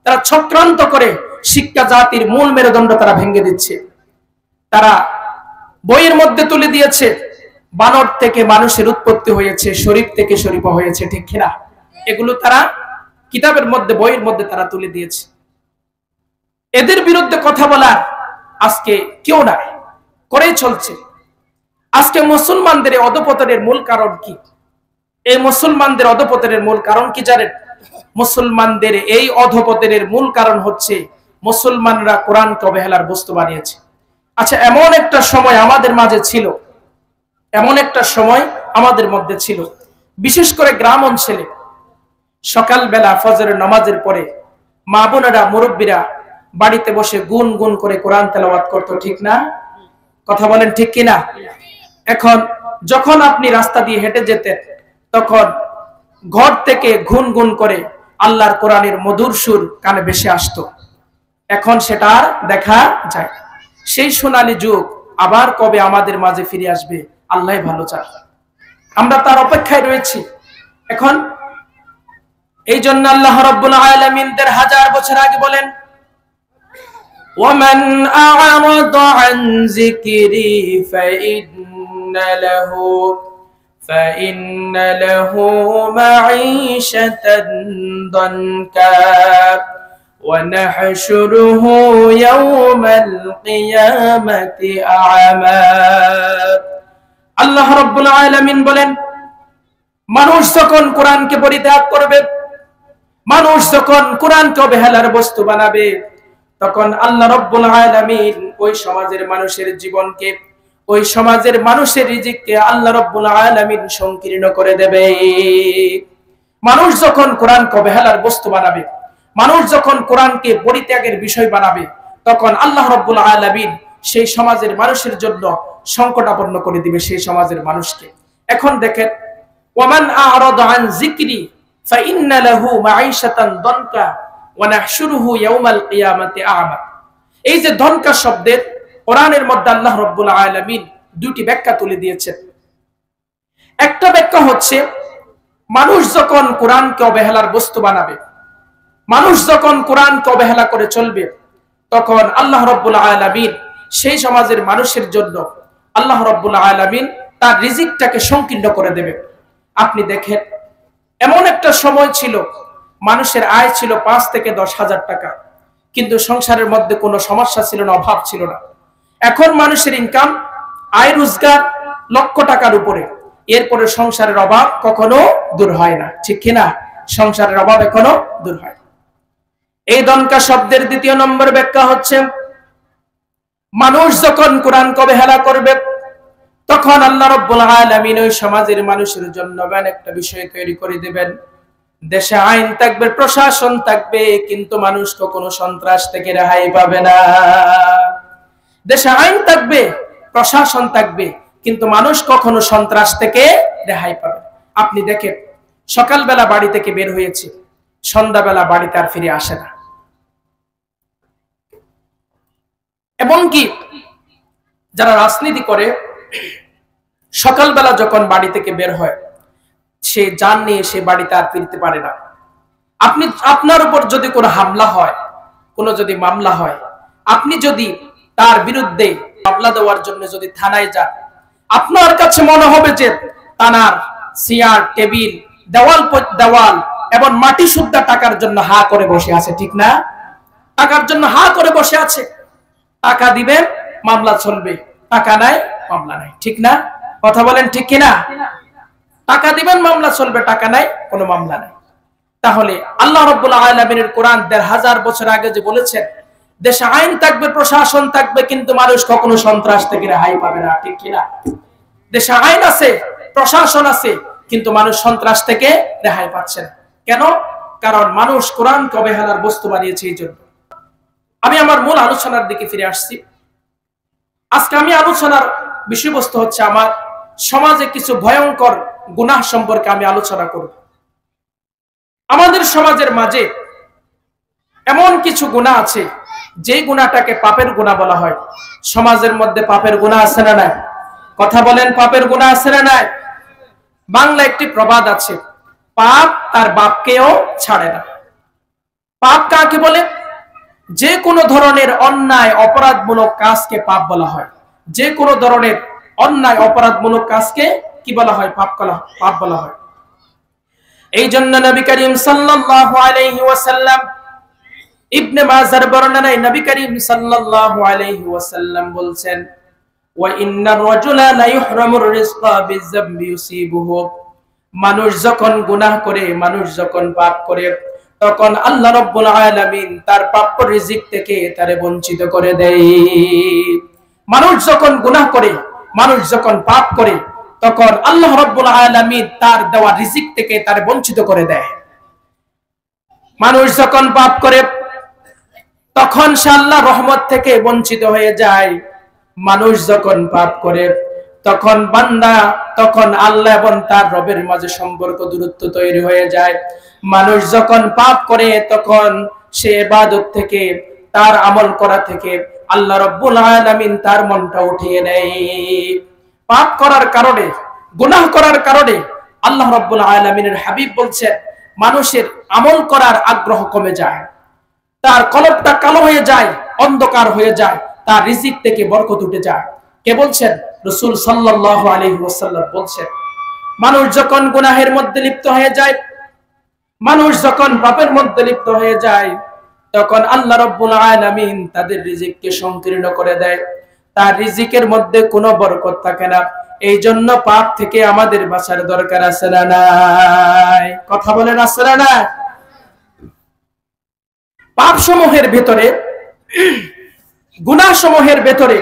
তারা চক্রান্ত করে শিক্ষা জাতির মূল মেরুদণ্ড তারা ভেঙে দিচ্ছে। তারা বইয়ের মধ্যে তুলে দিয়েছে বানর থেকে মানুষের উৎপত্তি হয়েছে, শরীফ থেকে শরীফা হয়েছে, ঠিক কিনা? এগুলো তারা কিতাবের মধ্যে, বইয়ের মধ্যে তারা তুলে দিয়েছে। এদের বিরুদ্ধে কথা বলার আজকে কেউ নাই, করেই চলছে। আজকে মুসলমানদের অধপতনের মূল কারণ কি? এই মুসলমানদের অধপতনের মূল কারণ কি জানেন? মুসলমানদের এই অধপতনের মূল কারণ হচ্ছে মুসলমানরা কোরআনকে অবহেলার বস্তু বানিয়েছে। আচ্ছা, এমন একটা সময় আমাদের মাঝে ছিল, এমন একটা সময় আমাদের মধ্যে ছিল, বিশেষ করে গ্রাম অঞ্চলে সকালবেলা ফজরের নামাজের পরে মা বোনেরা, মুরব্বীরা বাড়িতে বসে গুন গুন করে কোরআন তেলাওয়াত করতো, ঠিক না? কথা বলেন ঠিক কিনা? এখন যখন আপনি রাস্তা দিয়ে হেঁটে যেতেন তখন ঘর থেকে গুন গুন করে আল্লাহর কোরআনের মধুর সুর কানে ভেসে আসতো। এখন সেটা আর দেখা যায়। সেই সোনালী যুগ আবার কবে আমাদের মাঝে ফিরে আসবে আল্লাহ ভালো চায়, আমরা তার অপেক্ষায় রয়েছি। এখন এই জন্য আল্লাহ রাব্বুল আলামিন ১৫০০ বছর আগে বলেন, وَمَنْ أَعْرَضَ عَنْ ذِكْرِي فَإِنَّ لَهُ مَعِيشَةً ضَنكًا وَنَحْشُرُهُ يَوْمَ الْقِيَامَةِ أَعْمَى। আল্লাহ রাব্বুল আলামিন বলেন, মানুষ যখন কোরআনকে পরিত্যাগ করবে, মানুষ যখন কোরআনকে অবহেলার বস্তু বানাবে, তখন আল্লাহ রাব্বুল আলামিন ওই সমাজের মানুষের জীবনকে, ওই সমাজের মানুষের রিজিককে আল্লাহ রাব্বুল আলামিন সংকীর্ণ করে দেবে। মানুষ যখন কোরআনকে অবহেলার বস্তু বানাবে, মানুষ যখন কোরআনকে পরিত্যাগের বিষয় বানাবে, তখন আল্লাহ রাব্বুল আলামিন সেই সমাজের মানুষের জন্য সংকটাপন্ন করে দিবে সেই সমাজের মানুষকে। এখন দেখেন, ওয়ামান আ'রাদা আন যিকরি ফাইন্না লাহু মাঈশাতান দানকা ওয়া নাহশুরুহু ইয়াওমাল কিয়ামাতি আ'মা। এই যে দনকা শব্দের কোরআনের মধ্যে আল্লাহ রাব্বুল আলামিন দুটি ব্যাখ্যা তুলে দিয়েছেন। একটা ব্যাখ্যা হচ্ছে, মানুষ যখন কোরআনকে অবহেলার বস্তু বানাবে, মানুষ যখন কোরআনকে অবহেলা করে চলবে, তখন আল্লাহ রাব্বুল আলামিন সেই সমাজের মানুষের জন্য আল্লাহ রাব্বুল আলামিন তার রিজিকটাকে সংকীর্ণ করে দেবে। আপনি দেখেন, এমন একটা সময় ছিল মানুষের আয় ছিল ৫ থেকে ১০,০০০ টাকা, কিন্তু সংসারের মধ্যে কোনো সমস্যা ছিল না, অভাব ছিল না। এখন মানুষের ইনকাম, আয় রোজগার লক্ষ টাকার উপরে, এরপরে সংসারের অভাব কখনো দূর হয় না, ঠিক কিনা? সংসারের অভাব এখনো দূর হয়। এই দনকা শব্দের দ্বিতীয় নম্বর ব্যাখ্যা হচ্ছে, মানুষ যখন কোরআনকে অবহেলা করবে, তখন আল্লাহ রাব্বুল আলামিন ওই সমাজের মানুষের জন্য একটা বিষয় তৈরি করে দিবেন। দেশে আইন থাকবে, প্রশাসন থাকবে, কিন্তু মানুষ কখনো সন্ত্রাস থেকে রেহাই পাবে না। দেশে আইন থাকবে, প্রশাসন থাকবে, কিন্তু মানুষ কখনো সন্ত্রাস থেকে রেহাই পাবে না। আপনি দেখেন, সকালবেলা বাড়ি থেকে বের হয়েছে, সন্ধ্যাবেলা বাড়িতে আর ফিরে আসে না। এমনকি যারা রাজনীতি করে, সকালবেলা যখন বাড়ি থেকে বের হয়, সে জান নিয়ে সে বাড়িতে আর ফিরতে পারে না। আপনার উপর যদি কোনো হামলা হয়, কোনো যদি মামলা হয়, আপনি যদি তার বিরুদ্ধে মামলা দেওয়ার জন্য যদি থানায় যান, আপনার কাছে মনে হবে যে থানার চেয়ার, টেবিল, দেওয়াল এবং মাটি সুদ্ধা টাকার জন্য হা করে বসে আছে, ঠিক না? টাকার জন্য হা করে বসে আছে। টাকা দিবেন, মামলা চলবে, টাকা নাই, মামলা নাই, ঠিক না? কথা বলেন ঠিক কিনা? টাকা দিবেন, মামলা চলবে, টাকা নাই, কোনো মামলা নাই। তাহলে আল্লাহ রাব্বুল আলামিনের কোরআন ১৫০০ বছর আগে যে বলেছেন, দেশে আইন থাকবে, প্রশাসন থাকবে, কিন্তু মানুষ কখনো সন্ত্রাস থেকে রেহাই পাবে না, ঠিক কিনা? দেশে আইন আছে, প্রশাসন আছে, কিন্তু মানুষ সন্ত্রাস থেকে রেহাই পাচ্ছে না। কেন? কারণ মানুষ কোরআনকে অবহেলার বস্তু বানিয়েছে। এই জন্য আমি আমার মূল আলোচনার দিকে ফিরে আসছি। আজকে আমি আলোচনার বিষয়বস্তু হচ্ছে আমার সমাজে কিছু ভয়ঙ্কর গুনাহ সম্পর্কে আমি আলোচনা করব। আমাদের সমাজের মাঝে এমন কিছু গুনাহ আছে যে গুনাহটাকে পাপের গুনাহ বলা হয়। সমাজের মধ্যে পাপের গুনাহ আছে না নাই? কথা বলেন, পাপের গুনাহ আছে না নাই? বাংলা একটি প্রবাদ আছে, পাপ তার বাপকেও ছাড়ে না। পাপ কাকে বলে? যে কোনো ধরনের অন্যায় অপরাধমূলক কাজকে পাপ বলা হয়। যে কোনো ধরনের অন্যায় অপরাধমূলক কাজকে কি বলা হয়? পাপ বলা হয়। এই জন্য নবী করিম সাল্লাল্লাহু আলাইহি ওয়াসাল্লাম, ইবনে মাজার বর্ণনায় নবী করিম সাল্লাল্লাহু আলাইহি ওয়াসাল্লাম বলছেন, ওয়া ইন্নার রাজুলা লা ইহরামুর রিজকা বিযামবি ইউসিবুহু। মানুষ যখন গুনাহ করে, মানুষ যখন পাপ করে, তখন আল্লাহ রাব্বুল আলামিন তার প্রাপ্য রিজিক থেকে তারে বঞ্চিত করে দেয়। মানুষ যখন গুনাহ করে, মানুষ যখন পাপ করে, তখন আল্লাহ রাব্বুল আলামিন তার দেওয়া রিজিক থেকে তারে বঞ্চিত করে দেয়। মানুষ যখন পাপ করে, তখন সে আল্লাহর রহমত থেকে বঞ্চিত হয়ে যায়। মানুষ যখন পাপ করে, তখন বান্দা, তখন আল্লাহ এবং তার রবের মাঝে সম্পর্ক দূরত্ব তৈরি হয়ে যায়। মানুষ যখন পাপ করে, তখন সে ইবাদত থেকে, তার আমল করা থেকে আল্লাহ রাব্বুল আলামিন তার মনটা উঠিয়ে নেয়। পাপ করার কারণে, গুনাহ করার কারণে আল্লাহ রাব্বুল আলামিনের হাবিব বলছেন, মানুষের আমল করার আগ্রহ কমে যায়, তার কলবটা কালো হয়ে যায়, অন্ধকার হয়ে যায়, তার রিজিক থেকে বরকত উঠে যায়। কে বলছেন? রাসূল সাল্লাল্লাহু আলাইহি ওয়াসাল্লাম বলছেন, মানুষ যখন গুনাহের মধ্যে লিপ্ত হয়ে যায়, মানুষ যখন পাপের মধ্যে লিপ্ত হয়ে যায়, তখন আল্লাহ রাব্বুল আলামিন তাদের রিজিককে সংকীর্ণ করে দেয়। তার রিজিকের মধ্যে কোনো বরকত থাকে না। এই জন্য পাপ থেকে আমাদের বাঁচার দরকার আছে না নাই? কথা বলেন, আছে না নাই? পাপ সমূহের ভেতরে, গুনাহ সমূহের ভেতরে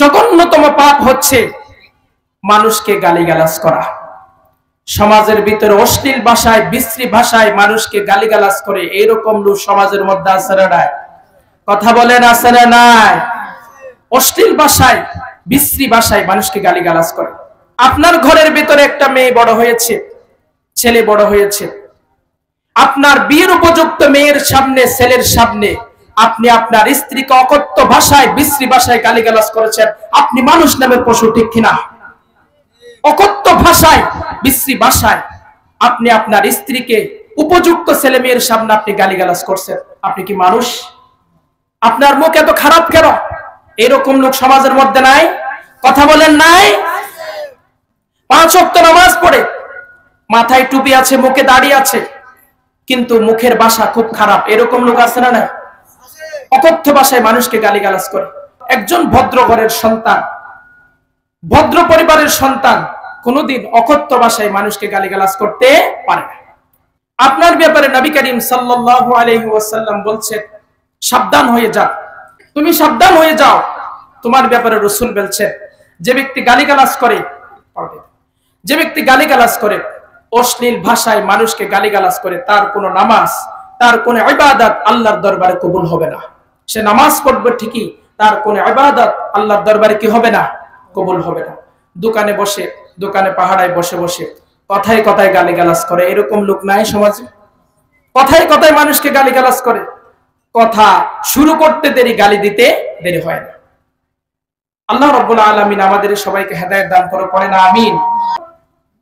জঘন্যতম পাপ হচ্ছে মানুষকে গালিগালাজ করা। সমাজের ভিতরে অশ্লীল ভাষায়, বিশ্রী ভাষায় মানুষকে গালিগালাজ করে, এইরকম লোক সমাজের মধ্যে আছে না নাই? কথা বলেন, আছে না নাই? অশ্লীল ভাষায়, বিশ্রী ভাষায় মানুষকে গালিগালাজ করে। আপনার ঘরের ভিতরে একটা মেয়ে বড় হয়েছে, ছেলে বড় হয়েছে, আপনার বিয়ের উপযুক্ত মেয়ের সামনে, ছেলের সামনে আপনি আপনার স্ত্রীকে অকথ্য ভাষায়, বিশ্রী ভাষায় গালিগালাজ করেছেন। আপনি মানুষ নামের পশু, ঠিক কিনা? অকথ্য ভাষায়, বিশ্রী ভাষায় আপনি আপনার স্ত্রীকে উপযুক্ত ছেলে মেয়ের সামনে আপনি গালিগালাজ করছেন। আপনি কি মানুষ? আপনার মুখ এত খারাপ কেন? এরকম লোক সমাজের মধ্যে নাই? কথা বলেন, নাই? 5 ওয়াক্ত নামাজ পড়ে, মাথায় টুপি আছে, মুখে দাড়ি আছে, কিন্তু মুখের ভাষা খুব খারাপ, এরকম লোক আছে না নাই? অকথ্য ভাষায় মানুষকে গালিগালাজ করে। একজন ভদ্র ঘরের সন্তান, ভদ্র পরিবারের সন্তান কোনদিন অকথ্য ভাষায় মানুষকে গালিগালাজ করতে পারে না। আপনার ব্যাপারে নবী করিম সাল্লাল্লাহু আলাইহি ওয়াসাল্লাম বলছেন, সাবধান হয়ে যাও, তুমি সাবধান হয়ে যাও। তোমার ব্যাপারে রাসূল বলছেন, যে ব্যক্তি গালিগালাজ করে, যে ব্যক্তি গালিগালাজ করে, অশ্লীল ভাষায় মানুষকে গালিগালাজ করে, তার কোনো নামাজ, তার কোনো ইবাদত আল্লাহর দরবারে কবুল হবে না। সে নামাজ পড়বে ঠিকই, তার কোনো ইবাদত আল্লাহর দরবারে কি হবে না? কবুল হবে না। দোকানে বসে, দোকানে পাহাড়ায় বসে বসে কথায় কথায় গালিগালাজ করে, এরকম লোক নাই সমাজে? কথায় কথায় মানুষকে গালিগালাজ করে, কথা শুরু করতে দেরি, গালি দিতে দেরি হয় না। আল্লাহ রাব্বুল আলামিন আমাদের সবাইকে হেদায়েত দান করে, পড়েন আমিন।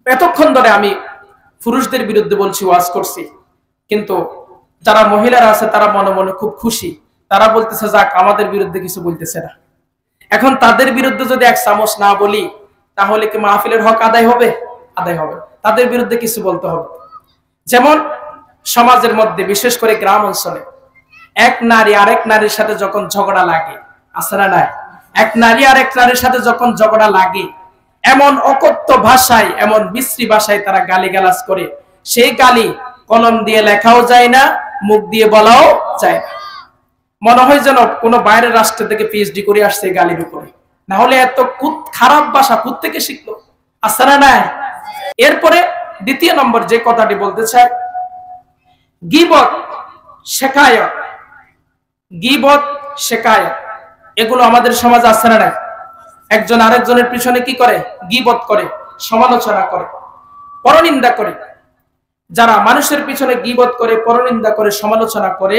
এতক্ষণ ধরে আমি পুরুষদের বিরুদ্ধে বলছি, ওয়াজ করছি, কিন্তু যারা মহিলারা আছে তারা মনে মনে খুব খুশি। তারা বলতেছে, যাক, আমাদের বিরুদ্ধে কিছু বলতেছে না। এখন তাদের বিরুদ্ধে যদি 1 চামচ না বলি, তাহলে কি মাহফিলের হক আদায় হবে? আদায় হবে। তাদের বিরুদ্ধে কিছু বলতে হবে। যেমন সমাজের মধ্যে, বিশেষ করে গ্রাম অঞ্চলে, এক নারী আরেক নারীর সাথে যখন ঝগড়া লাগে, আছে না নাই? এক নারী আরেক নারীর সাথে যখন ঝগড়া লাগে, এমন অকথ্য ভাষায়, এমন বিশ্রী ভাষায় তারা গালিগালাজ করে, সেই গালি কলম দিয়ে লেখাও যায় না, মুখ দিয়ে বলাও যায় না। মনে হয় যেন কোনো বাইরের রাষ্ট্র থেকে পিএইচডি করে আসছে গালির উপরে। না হলে এত খারাপ ভাষা কোত্থেকে শিখলো? আছে না নাই? এরপরে দ্বিতীয় নম্বর যে কথাটি বলতে চাই, গীবত, শেখায়ত। গীবত, শেখায়ত, এগুলো আমাদের সমাজে আছে না নাই? একজন আরেকজনের পিছনে কি করে? গীবত করে, সমালোচনা করে, পরনিন্দা করে। যারা মানুষের পিছনে গীবত করে, পরনিন্দা করে, সমালোচনা করে,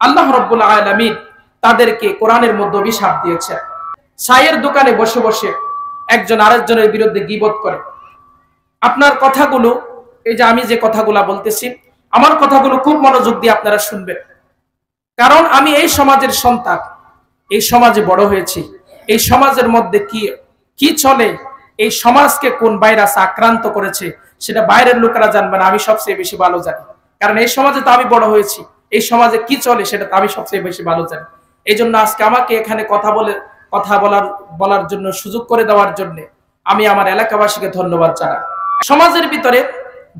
আল্লাহ রাব্বুল আলামিন তাদেরকে কোরআনের মধ্যে অভিশাপ দিয়েছেন। চায়ের দোকানে বসে বসে একজন আরেকজনের বিরুদ্ধে গীবত করে। আপনার কথাগুলো, এই যে আমি যে কথাগুলো বলতেছি, আমার কথাগুলো খুব মনোযোগ দিয়ে আপনারা শুনবেন। কারণ আমি এই সমাজের সন্তান, এই সমাজে বড় হয়েছি। এই সমাজের মধ্যে কি চলে, এই সমাজকে কোন ভাইরাস আক্রান্ত করেছে সেটা বাইরের লোকেরা জানবে না, আমি সবচেয়ে বেশি ভালো জানি। কারণ এই সমাজে তো আমি বড় হয়েছি, এই সমাজে কি চলে সেটা তো আমি সবচেয়ে বেশি ভালো জানি। এই জন্য আজকে আমাকে এখানে কথা বলার জন্য, সুযোগ করে দেওয়ার জন্য আমি আমার এলাকাবাসীকে ধন্যবাদ জানাই। সমাজের ভিতরে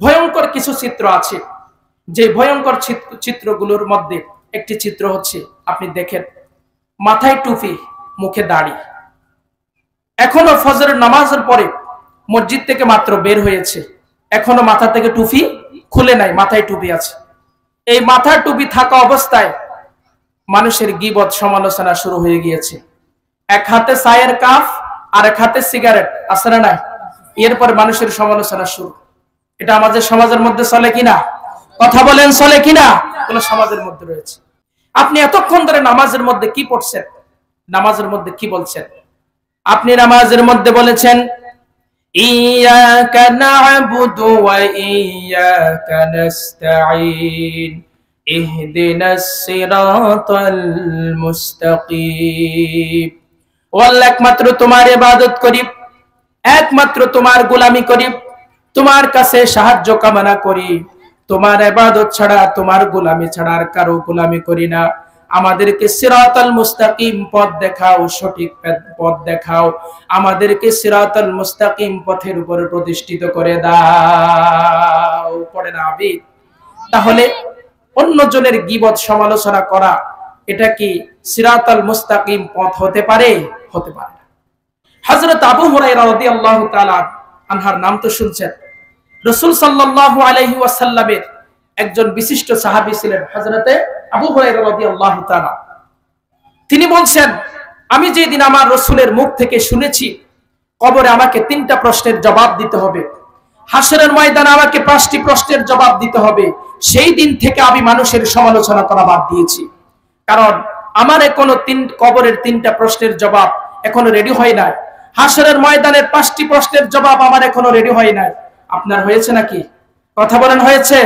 ভয়ঙ্কর কিছু চিত্র আছে, যে ভয়ঙ্কর চিত্রগুলোর মধ্যে একটি চিত্র হচ্ছে, আপনি দেখেন, মাথায় টুপি, মুখে দাড়ি। এখনো ফজরের নামাজের পরে মসজিদ থেকে মাত্র বের হয়েছে, এখনো মাথা থেকে টুপি খুলে নাই, মাথায় টুপি আছে। এই মাথার টুপি থাকা অবস্থায় মানুষের গীবত, সমালোচনা শুরু হয়ে গিয়েছে। এক হাতে চায়ের কাপ আর এক হাতে সিগারেট, আছে না নাই? এরপর মানুষের সমালোচনা শুরু। এটা আমাদের সমাজের মধ্যে চলে কিনা? কথা বলেন, চলে কিনা? কোন সমাজের মধ্যে রয়েছে। আপনি এতক্ষণ ধরে নামাজের মধ্যে কি পড়ছেন? নামাজের মধ্যে কি বলছেন? আপনি নামাজের মধ্যে বলেছেন, ইয়াকা না'বুদু ওয়া ইয়াকা নাস্তাঈন ইহদিনাস সিরাতাল মুস্তাকিম। ও আল্লাহ, একমাত্র তোমার ইবাদত করি, একমাত্র তোমার গোলামি করি, তোমার কাছে সাহায্য কামনা করি। তোমার ইবাদত ছাড়া, তোমার গোলামি ছাড়া আর কারো গোলামি করি না। আমাদেরকে সিরাতাল মুস্তাকিম পথ দেখাও, সঠিক পথ দেখাও। আমাদেরকে সিরাতাল মুস্তাকিম পথের উপরে প্রতিষ্ঠিত করে দাও। পড়ে না আবিদ? তাহলে অন্যজনের গীবত, সমালোচনা করা, এটা কি সিরাতাল মুস্তাকিম পথ হতে পারে? হতে পারে না। হযরত আবু হুরায়রা রাদিয়াল্লাহু তাআলা আনহার নাম তো শুনছেন। রাসূল সাল্লাল্লাহু আলাইহি ওয়াসাল্লামের একজন বিশিষ্ট সাহাবী ছিলেন হযরতে আবু হুরায়রা রাদিয়াল্লাহু তাআলা। তিনি বলছেন, আমি যেদিন আমার রাসূলের মুখ থেকে শুনেছি কবরে আমাকে 3টা প্রশ্নের জবাব দিতে হবে, হাসরের ময়দানে আমাকে 5টি প্রশ্নের জবাব দিতে হবে, সেই দিন থেকে আমি মানুষের সমালোচনা করা বাদ দিয়েছি। কারণ আমার এখনো কবরের 3টা প্রশ্নের জবাব এখনো রেডি হয় নাই। হাসরের ময়দানের 5টি প্রশ্নের জবাব আমার এখনো রেডি হয় নাই। আপনার হয়েছে নাকি? কথা বলেন, হয়েছে?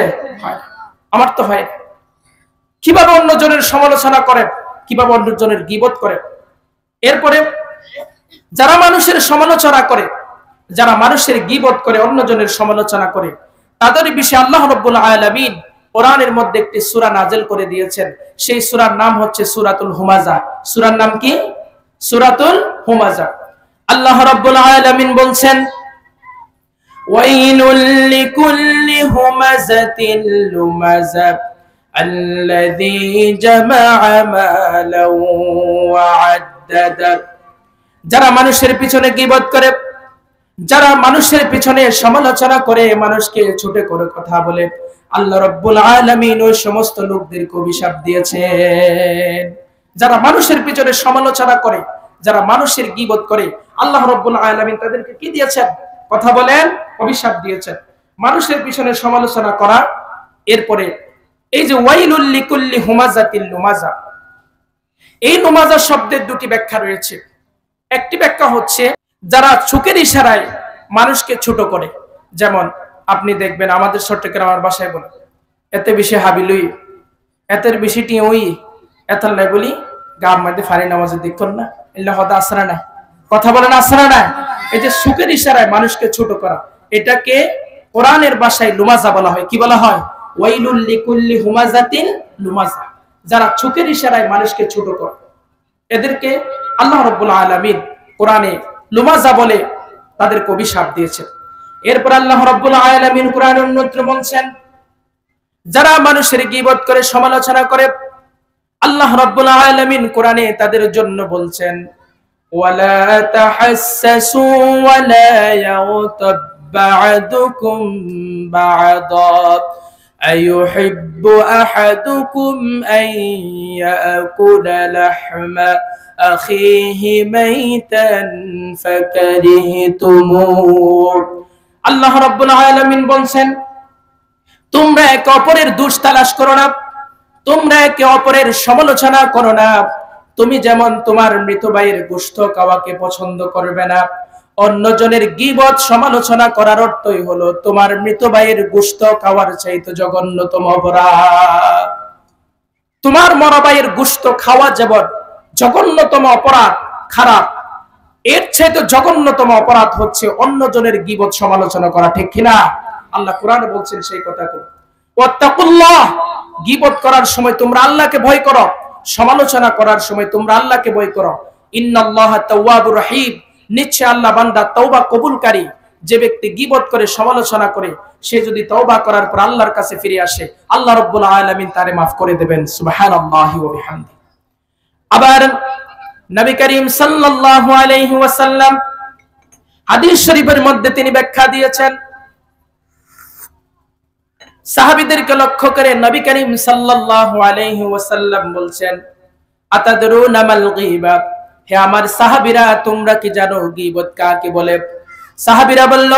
আমার তো হয়। কিভাবে অন্যজনের সমালোচনা করেন, কিভাবে অন্যজনের গীবত করেন। এরপরে যারা মানুষের সমালোচনা করে, যারা মানুষের গীবত করে, অন্যজনের সমালোচনা করে, তাদের বিষয়ে আল্লাহ রাব্বুল আলামিন কোরআনের মধ্যে একটি সূরা নাযিল করে দিয়েছেন। সেই সূরার নাম হচ্ছে সূরাতুল হুমাযা। সূরার নাম কি? সূরাতুল হুমাযা। আল্লাহ রাব্বুল আলামিন বলছেন, ওয়াইলুল লিকুল্লি হুমাযাতিল লুমাযা আল্লাযী জামা'a মালাও ওয়া আদ্দাদা। যারা মানুষের পিছনে গীবত করে, যারা মানুষের পিছনে সমালোচনা করে, মানুষকে ছোট করে কথা বলে, আল্লাহ রাব্বুল আলামিন ওই সমস্ত লোকদেরকে অভিশাপ দিয়েছেন। যারা মানুষের পিছনে সমালোচনা করে, যারা মানুষের গীবত করে, আল্লাহ রাব্বুল আলামিন তাদেরকে কি দিয়েছেন? কথা বলেন, অভিশাপ দিয়েছেন। মানুষের পিছনে সমালোচনা করা। এরপরে এই যে ওয়াইলুল লিকুল্লি হুমাযাতিল লুমাযা, এই লুমাযা শব্দের 2টি ব্যাখ্যা রয়েছে। একটি ব্যাখ্যা হচ্ছে যারা চোখের ইশারায় মানুষকে ছোট করে। যেমন আপনি দেখবেন আমাদের চট্টগ্রামের ভাষায় বলে, এতে বেশি হাবিলুই, এতের বেশিটি ওই, এতাল নাই বলি গাম মধ্যে ফারি নামাজে দেখুন না, এল্লা হদা আসরা নাই। কথা বলেন, আসরা নাই? এই যে চোখের ইশারায় মানুষকে ছোট করা, এটাকে কোরআনের ভাষায় লুমাযা বলা হয়। কি বলা হয়? ওয়াইলুল লিকুল্লি হুমাযাতিন লুমাযা। যারা চোখের ইশারায় মানুষকে ছোট করে, এদেরকে আল্লাহ রাব্বুল আলামিন কোরআনে লুমাযা বলে তাদেরকে অভিশাপ দিয়েছেন। এরপর আল্লাহ রাব্বুল আলামিন কোরআনে অন্যত্র বলছেন, যারা মানুষের গীবত করে, সমালোচনা করে, আল্লাহ রাব্বুল আলামিন কোরআনে তাদের জন্য বলছেন, ওয়ালা তাহাসসু ওয়ালা ইয়াগতাব বা'দুকুম বা'দা أيحب أحدكم أن يأكل لحم أخيه ميتا فكرهتموه আল্লাহ রাব্বুল আলামিন বলেন তোমরা একে অপরের দোষ তালাশ করো না, তোমরা একে অপরের সমালোচনা করো না। তুমি যেমন তোমার মৃত ভাইয়ের গোশত খাওয়াকে পছন্দ করবে না, অন্যজনের গীবত সমালোচনা করার অর্থই হলো তোমার মৃত ভাইয়ের গোশত খাওয়ার চাইতে জঘন্যতম অপরাধ। তোমার মরা ভাইয়ের গোশত খাওয়া যেমন জঘন্যতম অপরাধ, খারাপ, এর চাইতে জঘন্যতম অপরাধ হচ্ছে অন্যজনের গীবত সমালোচনা করা, ঠিক কিনা? আল্লাহ কোরআনে বলছেন সেই কথাগুলো। ওয়াত্তাকুল্লাহ, গীবত করার সময় তোমরা আল্লাহকে ভয় করো, সমালোচনা করার সময় তোমরা আল্লাহকে ভয় করো। ইন্নাল্লাহা তাওয়াবুর রহিম, নিশ্চয় আল্লাহ বান্দা তওবা কবুলকারী। যে ব্যক্তি গীবত করে সমালোচনা করে সে যদি তওবা করার পর আল্লাহর কাছে ফিরে আসে আল্লাহ রাব্বুল আলামিন তারে maaf করে দেবেন। সুবহানাল্লাহি ওয়া বিহামদি। আবার নবী করিম সাল্লাল্লাহু আলাইহি ওয়াসাল্লাম হাদিস শরীফের মধ্যে তিনি ব্যাখ্যা দিয়েছেন, সাহাবীদেরকে লক্ষ্য করে নবী করিম সাল্লাল্লাহু আলাইহি ওয়াসাল্লাম বলছেন, আতাদরুনা মাল গীবা, হে আমার সাহাবীরা তোমরা কি জানো গীবত কাকে বলে? সাহাবীরা বলল,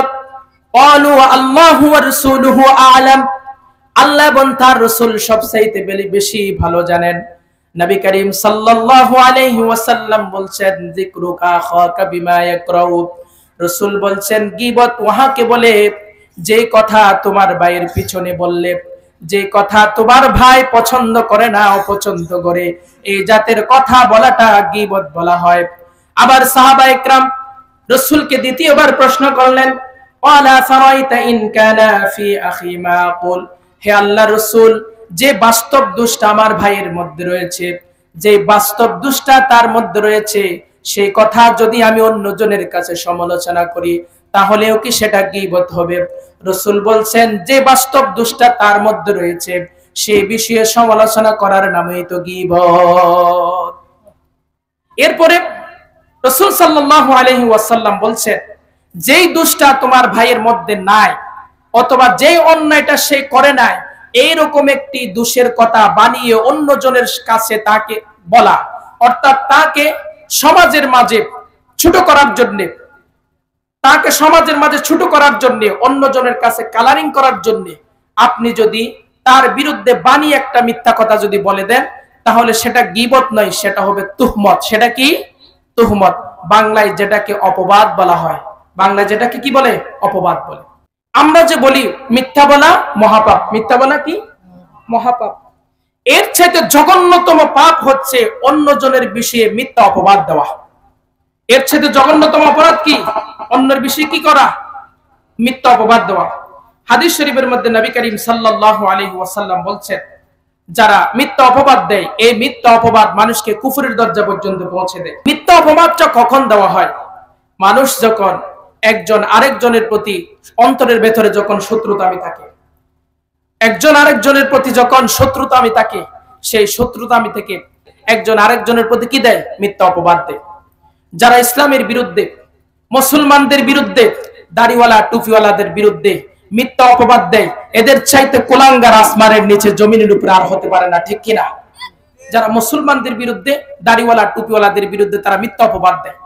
ক্বালু আল্লাহু ওয়া রাসূলুহু আ'লাম, আল্লাহ এবং তার রাসূল সবচাইতে বেশি ভালো জানেন। নবী করিম সাল্লাল্লাহু আলাইহি ওয়াসাল্লাম বলছেন, যিকরুকা আখাকা বিমা ইয়াকরাউ, রাসূল বলছেন গীবত ওয়াকে বলে যে কথা তোমার ভাইয়ের পিছনে বললে, যে কথা তোমার ভাই পছন্দ করে না, অপছন্দ করে, এই জাতের কথা বলাটা গীবত বলা হয়। আবার সাহাবায়ে কেরাম রাসূলকে দ্বিতীয়বার প্রশ্ন করলেন, ওয়ালা ফারাইতা ইন কানা ফি আখি মা আকুল, হে আল্লাহর রাসূল যে বাস্তব দোষটা আমার ভাইয়ের মধ্যে রয়েছে, যে বাস্তব দোষটা তার মধ্যে রয়েছে, সেই কথা যদি আমি অন্যজনের কাছে সমালোচনা করি তাহলেও কি সেটা গীবত হবে? রাসূল বলছেন যে বাস্তব দোষটা তার মধ্যে রয়েছে সেই বিষয়ে সমালোচনা করার নামই তো গীবত। এরপরে রাসূল সাল্লাল্লাহু আলাইহি ওয়াসাল্লাম বলছেন, যেই দোষটা তোমার ভাইয়ের মধ্যে নাই অথবা যেই অন্যায়টা সে করে নাই, এইরকম একটি দোষের কথা বানিয়ে অন্যজনের কাছে তাকে বলা, অর্থাৎ তাকে সমাজের মাঝে ছোট করার জন্য, তাকে সমাজের মাঝে ছোট করার জন্য, অন্যজনের কাছে কালারিং করার জন্য আপনি যদি তার বিরুদ্ধে বানিয়ে একটা মিথ্যা কথা যদি বলে দেন তাহলে সেটা গীবত নয়, সেটা হবে তুহমত। সেটা কি? তুহমত। বাংলায় যেটাকে অপবাদ বলা হয়, বাংলায় যেটাকে কি বলে? অপবাদ বলে। আমরা যে বলি মিথ্যা বলা মহাপাপ, মিথ্যা বলা কি মহাপাপ, এর চাইতে জঘন্যতম পাপ হচ্ছে অন্যজনের বিষয়ে মিথ্যা অপবাদ দেওয়া। এর চাইতে জঘন্যতম অপরাধ কি? অন্যের বিষয়ে কি করা? মিথ্যা অপবাদ দেওয়া। হাদিস শরীফের মধ্যে নবী করিম সাল্লাল্লাহু আলাইহি ওয়াসাল্লাম বলছেন, যারা মিথ্যা অপবাদ দেয় এই মিথ্যা অপবাদ মানুষকে কুফরের দরজা পর্যন্ত পৌঁছে দেয়। মিথ্যা অপবাদটা কখন দেওয়া হয়? মানুষ যখন একজন আরেকজনের প্রতি অন্তরের ভেতরে যখন শত্রুতামি থাকে, একজন আরেকজনের প্রতি যখন শত্রুতামি থাকে, সেই শত্রুতামি থেকে একজন আরেকজনের প্রতি কি দেয়? মিথ্যা অপবাদ দেয়। যারা ইসলামের বিরুদ্ধে, মুসলমানদের বিরুদ্ধে, দাড়িওয়ালা টুপিওয়ালাদের বিরুদ্ধে মিথ্যা অপবাদ দেয়, এদের চাইতে কুলাঙ্গার আসমানের নিচে জমিনের উপরে আর হতে পারে না, ঠিক কিনা? যারা মুসলমানদের বিরুদ্ধে, দাড়িওয়ালা টুপিওয়ালাদের বিরুদ্ধে তারা মিথ্যা অপবাদ দেয়,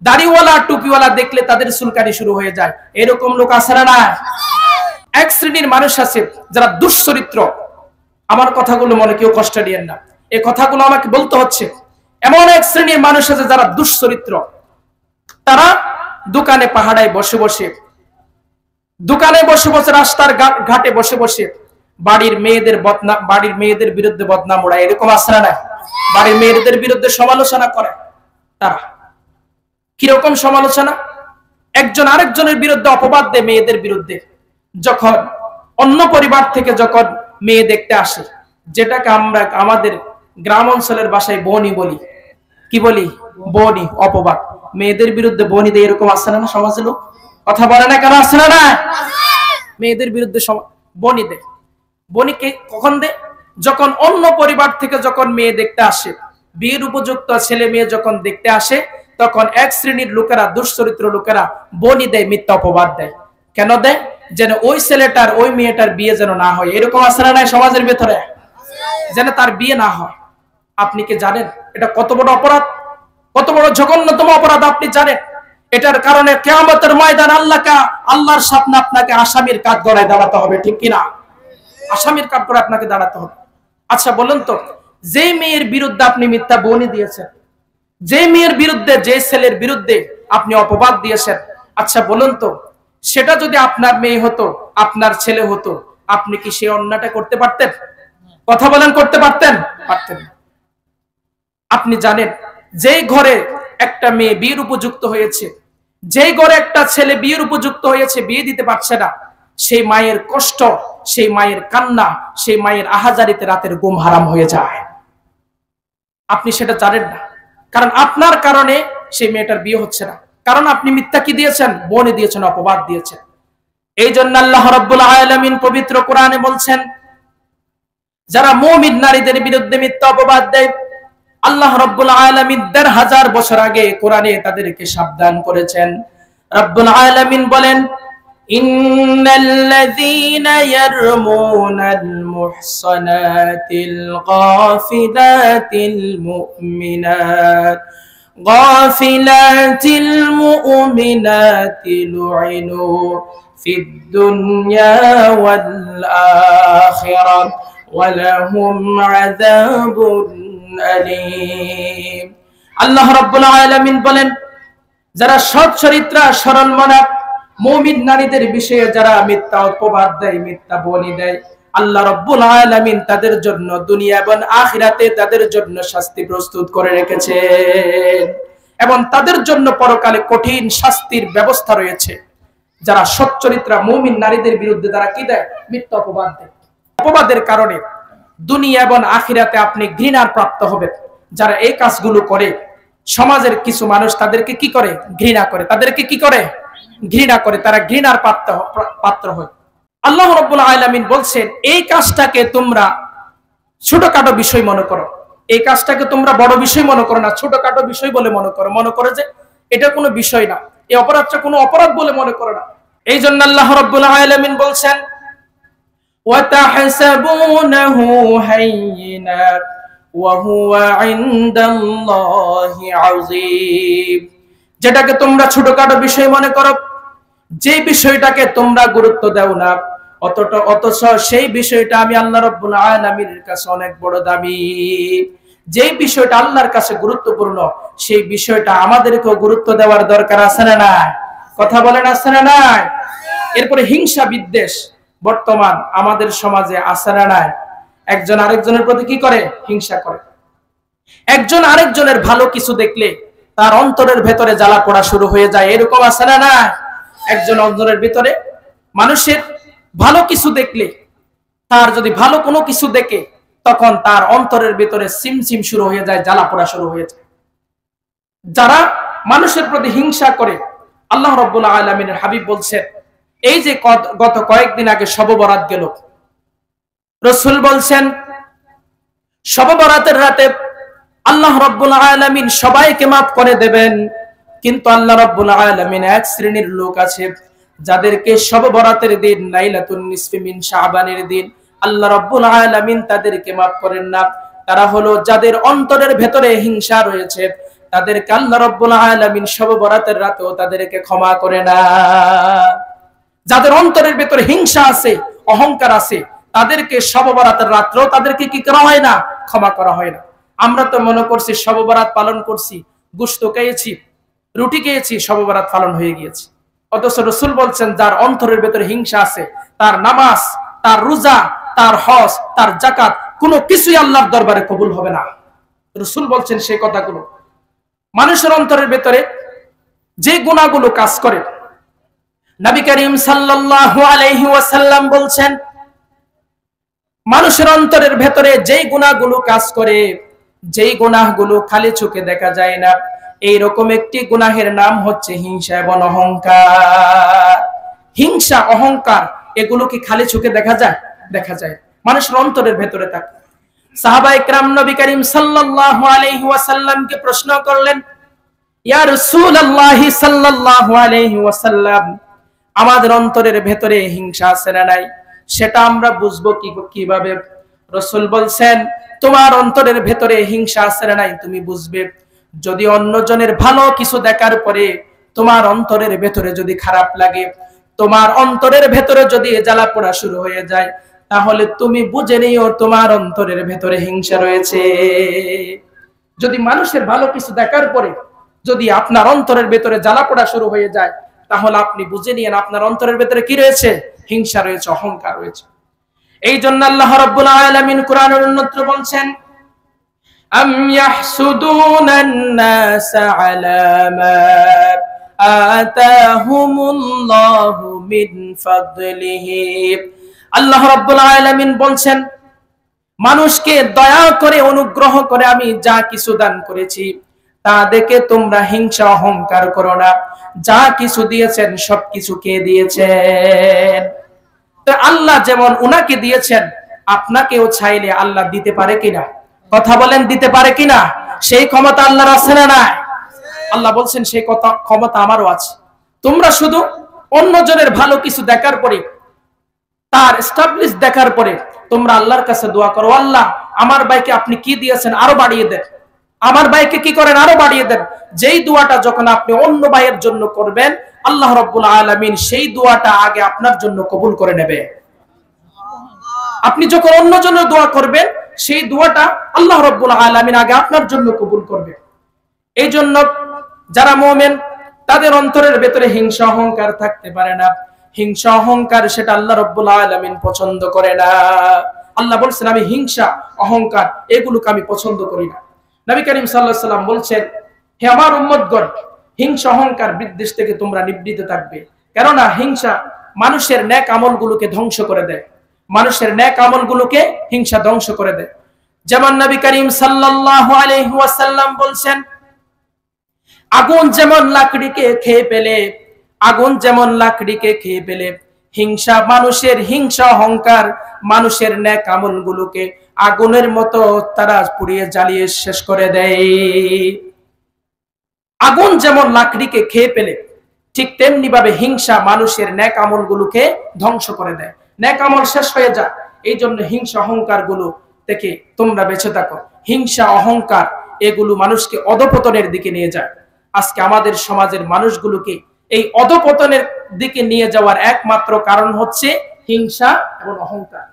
দাড়িওয়ালা টুপিওয়ালা দেখলে তাদের চুলকানি শুরু হয়ে যায়, এরকম লোক আছে না? এক শ্রেণীর মানুষ আছে যারা দুশ্চরিত্র। আমার কথাগুলো মনে কেউ কষ্ট দিয়েন না, এই কথাগুলো আমাকে বলতে হচ্ছে। এমন এক শ্রেণীর মানুষ আছে যারা দুশ্চরিত্র। তারা দোকানে পাহাড়ায় বসে বসে, দোকানে বসে বসে, রাস্তার ঘাটে বসে বসে বাড়ির মেয়েদের বিরুদ্ধে বদনাম ওড়ায়, এরকম আছে না? বাড়ির মেয়েদের বিরুদ্ধে সমালোচনা করে। তারা কিরকম সমালোচনা? একজন আরেকজনের বিরুদ্ধে অপবাদ দেয় মেয়েদের বিরুদ্ধে। যখন অন্য পরিবার থেকে যখন মেয়ে দেখতে আসে, যেটাকে আমরা আমাদের গ্রাম অঞ্চলের ভাষায় বনি বলি, কি বলি? বনি, অপবাদ। মেয়েদের বিরুদ্ধে বনি দেয়, এরকম আছে না সমাজে লোক? কথা বলে না কেন? আছে না? মেয়েদের বিরুদ্ধে বনি দেয়। বনিকে কখন দেয়? যখন অন্য পরিবার থেকে যখন মেয়ে দেখতে আসে, বিয়ের উপযুক্ত ছেলে মেয়ে যখন দেখতে আসে, তখন এক শ্রেণীর লোকেরা, দুশ্চরিত্র লোকেরা বনি দেয়, মিথ্যা অপবাদ দেয়। কেন দেয়? যেন ওই ছেলেটার ওই মেয়েটার বিয়ে যেন না হয়। এরকম আছে না নাই সমাজের ভেতরে, যেন তার বিয়ে না হয়। আপনি কি জানেন এটা কত বড় অপরাধ, কত বড় জঘন্যতম অপরাধ আপনি জানেন? এটার কারণে কিয়ামতের ময়দান আল্লাহর সামনে আপনাকে আসামির কাঠগড়ায় দাঁড়াতে হবে, ঠিক কিনা? আসামির কাঠগড়ায় আপনাকে দাঁড়াতে হবে। আচ্ছা বলুন তো, যে মেয়ের বিরুদ্ধে আপনি মিথ্যা বনি দিয়েছেন, যে মেয়ের বিরুদ্ধে, যে ছেলের বিরুদ্ধে আপনি অপবাদ দিয়েছেন, আচ্ছা বলুন তো, সেটা যদি আপনার মেয়ে হতো, আপনার ছেলে হতো, আপনি কি সেই অন্যায়টা করতে পারতেন? কথা বলেন, করতে পারতেন? পারতেন না। আপনি জানেন যেই ঘরে একটা মেয়ে বিয়ের উপযুক্ত হয়েছে, যেই ঘরে একটা ছেলে বিয়ের উপযুক্ত হয়েছে, বিয়ে দিতে পারছে না, সেই মায়ের কষ্ট, সেই মায়ের কান্না, সেই মায়ের আহাজারিতে রাতের ঘুম হারাম হয়ে যায়। আপনি সেটা জানেন না, কারণ আপনার কারণে সেই মেয়েটার বিয়ে হচ্ছে না, কারণ আপনি মিথ্যা কি দিয়েছেন? বনে দিয়েছেন, অপবাদ দিয়েছেন। এই জন্য আল্লাহ রাব্বুল আলামিন পবিত্র কোরআনে বলছেন, যারা মুমিন নারীদের বিরুদ্ধে মিথ্যা অপবাদ দেয়, আল্লাহ রাব্বুল আলামিন ১৫০০ বছর আগে কোরআনে তাদেরকে সাবধান করেছেন। রাব্বুল আলামিন বলেন, ইন্নাল্লাযীনা ইয়ারমুনাল মুহসানাতিল গাফিলাতিল মুমিনাত গাফিলাতিল মুমিনাতি লুইনু ফিদ দুনিয়া ওয়াল আখিরাহ ওয়া লাহুম আযাবুন আলীম। আল্লাহ রাব্বুল আলামিন বলেন, যারা সৎ চরিত্রা, সরল মনা মুমিন নারীদের বিষয়ে যারা মিথ্যা অপবাদ দেয়, মিথ্যা বনি দেয়, আল্লাহ রাব্বুল আলামিন তাদের জন্য দুনিয়া এবং আখিরাতে তাদের জন্য শাস্তি প্রস্তুত করে রেখেছেন, এবং তাদের জন্য পরকালে কঠিন শাস্তির ব্যবস্থা রয়েছে। যারা সৎ চরিত্রা মুমিন নারীদের বিরুদ্ধে যারা কি দেয়? মিথ্যা অপবাদ দেয়। অপবাদের কারণে দুনিয়া এবং আখিরাতে আপনি ঘৃণার প্রাপ্ত হবেন। যারা এই কাজগুলো করে, সমাজের কিছু মানুষ তাদেরকে কি করে? ঘৃণা করে। তাদেরকে কি করে? ঘৃণা করে। তারা ঘৃণার পাত্র হয়। আল্লাহ রাব্বুল আলামিন বলছেন, এই কাজটাকে তোমরা ছোটখাটো বিষয় মনে করো, এই কাজটাকে তোমরা বড় বিষয় মনে করো না, ছোটখাটো বিষয় বলে মনে করো যে এটা কোনো বিষয় না, এই অপরাধটা কোনো অপরাধ বলে মনে করো না। এই জন্য আল্লাহ রাব্বুল আলামিন বলছেন, وَتَحْسَبُونَهُ هَيِّنًا وَهُوَ عِندَ اللَّهِ عَظِيمٌ। যেটাকে তোমরা ছোটখাটো বিষয় মনে করো, যে বিষয়টাকে তোমরা গুরুত্ব দাও না, অথচ সেই বিষয়টা আমি আল্লাহ রাব্বুল আলামিনের কাছে অনেক বড় দামি। যে বিষয়টা আল্লাহর কাছে গুরুত্বপূর্ণ, সেই বিষয়টা আমাদেরকেও গুরুত্ব দেওয়ার দরকার আছে না নাই? কথা বলেন, আছে না নাই? এরপরে হিংসা বিদ্বেষ বর্তমান আমাদের সমাজে আছে না নাই? একজন আরেকজনের প্রতি কি করে? হিংসা করে। একজন আরেকজনের ভালো কিছু দেখলে তার অন্তরের ভেতরে জ্বালা পোড়া শুরু হয়ে যায়। এরকম আছে না নাই? একজন অন্তরের ভিতরে মানুষের ভালো কিছু দেখলে, তার যদি ভালো কোনো কিছু দেখে, তখন তার অন্তরের ভিতরে সিমসিম শুরু হয়ে যায়, জ্বালা পোড়া শুরু হয়ে যায়। যারা মানুষের প্রতি হিংসা করে, আল্লাহ রাব্বুল আলামিনের হাবিব বলছেন, এই যে গত কয়েকদিন আগে শবে বরাত গেল, রাসূল বলছেন শবে বরাতের রাতে আল্লাহ রাব্বুল আলামিন সবাইকে মাফ করে দেবেন, কিন্তু আল্লাহ রাব্বুল আলামিন এক শ্রেণীর লোক আছে যাদেরকে শবে বরাতের দিন, লাইলাতুন নিসফি মিন শাবানের দিন আল্লাহ রাব্বুল আলামিন তাদেরকে মাফ করেন না। তারা হলো যাদের অন্তরের ভেতরে হিংসা রয়েছে, তাদেরকে আল্লাহ রাব্বুল আলামিন শবে বরাতের রাতেও তাদেরকে ক্ষমা করে না। যাদের অন্তরের ভেতরে হিংসা আছে, অহংকার আছে, তাদেরকে শবে বরাতের রাতেও তাদেরকে কি করা হয় না? ক্ষমা করা হয় না। আমরা তো মনে করছি শবে বরাত পালন করছি, গোশত খেয়েছি, রুটি খেয়েছি, শবে বরাত পালন হয়ে গিয়েছে। অথচ রাসূল বলছেন, যার অন্তরের ভেতরে হিংসা আছে, তার নামাজ, তার রোজা, তার হজ, তার যাকাত কোনো কিছুই আল্লাহর দরবারে কবুল হবে না। রাসূল বলছেন সেই কথাগুলো। মানুষের অন্তরের ভেতরে যে গুনাহগুলো কাজ করে, নবী করিম সাল্লাল্লাহু আলাইহি ওয়াসাল্লাম বলছেন, মানুষের অন্তরের ভেতরে যেই গুনাহগুলো কাজ করে, যেই গুনাহগুলো খালি চোখে দেখা যায় না, এই রকম একটি গুনাহের নাম হচ্ছে হিংসা এবং অহংকার। হিংসা, অহংকার এগুলো কি খালি চোখে দেখা যায়? দেখা যায়। মানুষের অন্তরের ভেতরে থাকে। সাহাবায়ে কেরাম নবী করিম সাল্লাল্লাহু আলাইহি ওয়াসাল্লামকে প্রশ্ন করলেন, ইয়া রাসূলুল্লাহ সাল্লাল্লাহু আলাইহি ওয়াসাল্লাম, আমাদের অন্তরের ভেতরে হিংসা আছে না নাই, সেটা আমরা বুঝবো কিভাবে? রাসূল বলছেন, তোমার অন্তরের ভেতরে হিংসা আছে না নাই তুমি বুঝবে যদি অন্যজনের ভালো কিছু দেখার পরে তোমার অন্তরের ভেতরে যদি খারাপ লাগে, তোমার অন্তরের ভেতরে যদি জ্বালা পোড়া শুরু হয়ে যায়, তাহলে তুমি বুঝে নিও তোমার অন্তরের ভেতরে হিংসা রয়েছে। যদি মানুষের ভালো কিছু দেখার পরে যদি আপনার অন্তরের ভেতরে জ্বালা পোড়া শুরু হয়ে যায়, তাহলে আপনি বুঝে নিয়েন আপনার অন্তরের ভেতরে কি রয়েছে? হিংসা রয়েছে, অহংকার রয়েছে। এই জন্য আল্লাহ রাব্বুল আলামিন কোরআনের অন্যত্র বলছেন, আম ইয়াহসুদুনান নাসা আলা মা আতাহুমুল্লাহু মিন ফাদলিহি। আল্লাহ রাব্বুল আলামিন বলছেন, মানুষকে দয়া করে অনুগ্রহ করে আমি যা কিছু দান করেছি তা দেখে তোমরা হিংসা অহংকার করো না। যা কিছু দিয়েছেন সবকিছু কে দিয়েছেন? তো আল্লাহ যেমন উনাকে দিয়েছেন, আপনাকেও চাইলে আল্লাহ দিতে পারে কিনা? কথা বলেন, দিতে পারে কিনা? সেই ক্ষমতা আল্লাহর আছে না নাই? আল্লাহ বলছেন সেই ক্ষমতা আমারও আছে। তোমরা শুধু অন্যজনের ভালো কিছু দেখার পরে, তার এস্টাবলিশ দেখার পরে তোমরা আল্লাহর কাছে দোয়া করো, আল্লাহ আমার ভাইকে আপনি কি দিয়েছেন আরো বাড়িয়ে দেন, আমার ভাইকে কি করেন আরো বাড়িয়ে দেন। যেই দোয়াটা যখন আপনি অন্য ভাইয়ের জন্য করবেন, আল্লাহ রাব্বুল আলামিন সেই দোয়াটা আগে আপনার জন্য কবুল করে নেবে। আপনি যখন অন্যজনের দোয়া করবেন, সেই দোয়াটা আল্লাহ রাব্বুল আলামিন আগে আপনার জন্য কবুল করবে। এই জন্য যারা মুমিন তাদের অন্তরের ভেতরে হিংসা অহংকার থাকতে পারে না। হিংসা অহংকার সেটা আল্লাহ রাব্বুল আলামিন পছন্দ করে না। আল্লাহ বলছেন, আমি হিংসা অহংকার এগুলোকে আমি পছন্দ করি না। নবী করিম সাল্লাল্লাহু আলাইহি ওয়াসাল্লাম বলছেন, হে আমার উম্মতগণ, হিংসা অহংকার বিদ্বেষ থেকে তোমরা নিবৃত্ত থাকবে। কেননা হিংসা মানুষের নেক আমলগুলোকে ধ্বংস করে দেয়। মানুষের নেক আমলগুলোকে হিংসা ধ্বংস করে দেয়। যেমন নবী করিম সাল্লাল্লাহু আলাইহি ওয়াসাল্লাম বলছেন, আগুন যেমন লাকড়িকে খেয়ে ফেলে, আগুন যেমন লাকড়িকে খেয়ে ফেলে, হিংসা মানুষের হিংসা অহংকার মানুষের নেক আমলগুলোকে আগুনের মতো তারা পুড়িয়ে জ্বালিয়ে শেষ করে দেয়। আগুন যেমন লাকড়িকে খেয়ে ফেলে, ঠিক তেমনি ভাবে হিংসা মানুষের নেক আমলগুলোকে ধ্বংস করে দেয়, নেক আমল শেষ হয়ে যায়। এই জন্য হিংসা অহংকার গুলো থেকে তোমরা বেঁচে থাকো। হিংসা অহংকার এগুলো মানুষকে অধপতনের দিকে নিয়ে যায়। আজকে আমাদের সমাজের মানুষগুলোকে এই অধপতনের দিকে নিয়ে যাওয়ার একমাত্র কারণ হচ্ছে হিংসা এবং অহংকার।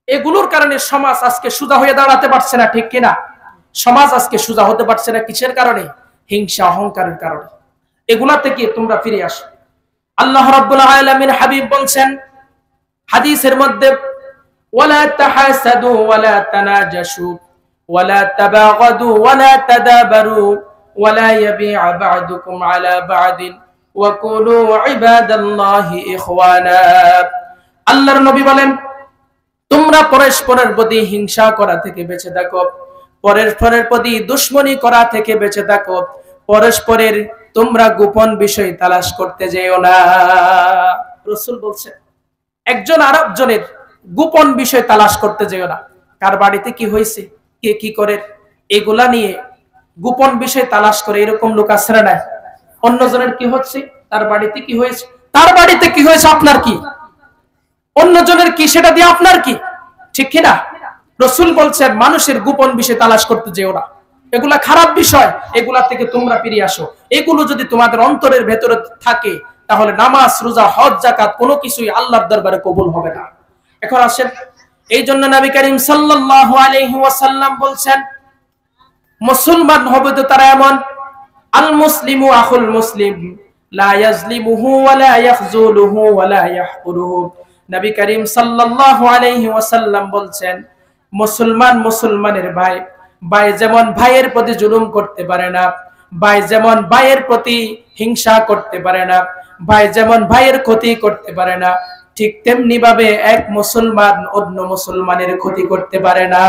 এগুলোর কারণে সমাজ আজকে সোজা হয়ে দাঁড়াতে পারছে না, ঠিক কিনা? সমাজ আজকে সোজা হতে পারছে না কিসের কারণে? হিংসা অহংকারের কারণে। এগুলা থেকে তোমরা ফিরে আসো। আল্লাহ রাব্বুল আলামিন হাবিব বলছেন হাদিসের মধ্যে, ওয়ালা তাহাসাদু ওয়ালা তানাজাসু ওয়ালা তাবাগাদু ওয়ালা তাদাবারু ওয়ালা ইয়াবিআ বা'দুকুম আলা বা'দিন ওয়া কুনু ইবাদাল্লাহি ইখওয়ানা। আল্লাহর নবী বলেন, তোমরা পরস্পরের প্রতি হিংসা করা থেকে বেঁচে থাকো, পরস্পরের প্রতি দুশমনি করা থেকে বেঁচে থাকো, পরস্পরের তোমরা গোপন বিষয় তালাশ করতে যেও না। রাসূল বলছেন, একজন আরেকজনের গোপন বিষয় তালাশ করতে যেও না। কার বাড়িতে কি হয়েছে, কে কি করে, এগুলা নিয়ে গোপন বিষয় তালাশ করে এরকম লোক আছে না? অন্যজনের কি হচ্ছে, তার বাড়িতে কি হয়েছে, তার বাড়িতে কি হয়েছে আপনার কি, অন্যজনের কি সেটা দিয়ে আপনার কি, ঠিক কিনা? রাসূল বলছেন মানুষের গোপন বিষয় তালাশ করতে যেও না, এগুলা খারাপ বিষয়, এগুলা থেকে তোমরা ফিরে আসো। এগুলো যদি তোমাদের অন্তরের ভেতরে থাকে, তাহলে নামাজ, রোজা, হজ, যাকাত কোনো কিছুই আল্লাহর দরবারে কবুল হবে না। এখন আসেন, এই জন্য নবী করিম সাল্লাল্লাহু আলাইহি ওয়াসাল্লাম বলছেন, মুসলমান হবে তো তারা এমন, আল মুসলিমু আখুল মুসলিম লা ইয়াজলিমুহু ওয়া লা ইয়াখযুলুহু ওয়া লা ইয়াহকুরুহু। নবী করিম সাল্লাল্লাহু আলাইহি ওয়াসাল্লাম বলছেন, মুসলমান মুসলমানের ভাই, ভাই যেমন ভাইয়ের প্রতি জুলুম করতে পারে না, ভাই যেমন ভাইয়ের প্রতি হিংসা করতে পারে না, ভাই যেমন ভাইয়ের ক্ষতি করতে পারে না, ঠিক তেমনি ভাবে এক মুসলমান অন্য মুসলমানের ক্ষতি করতে পারে না।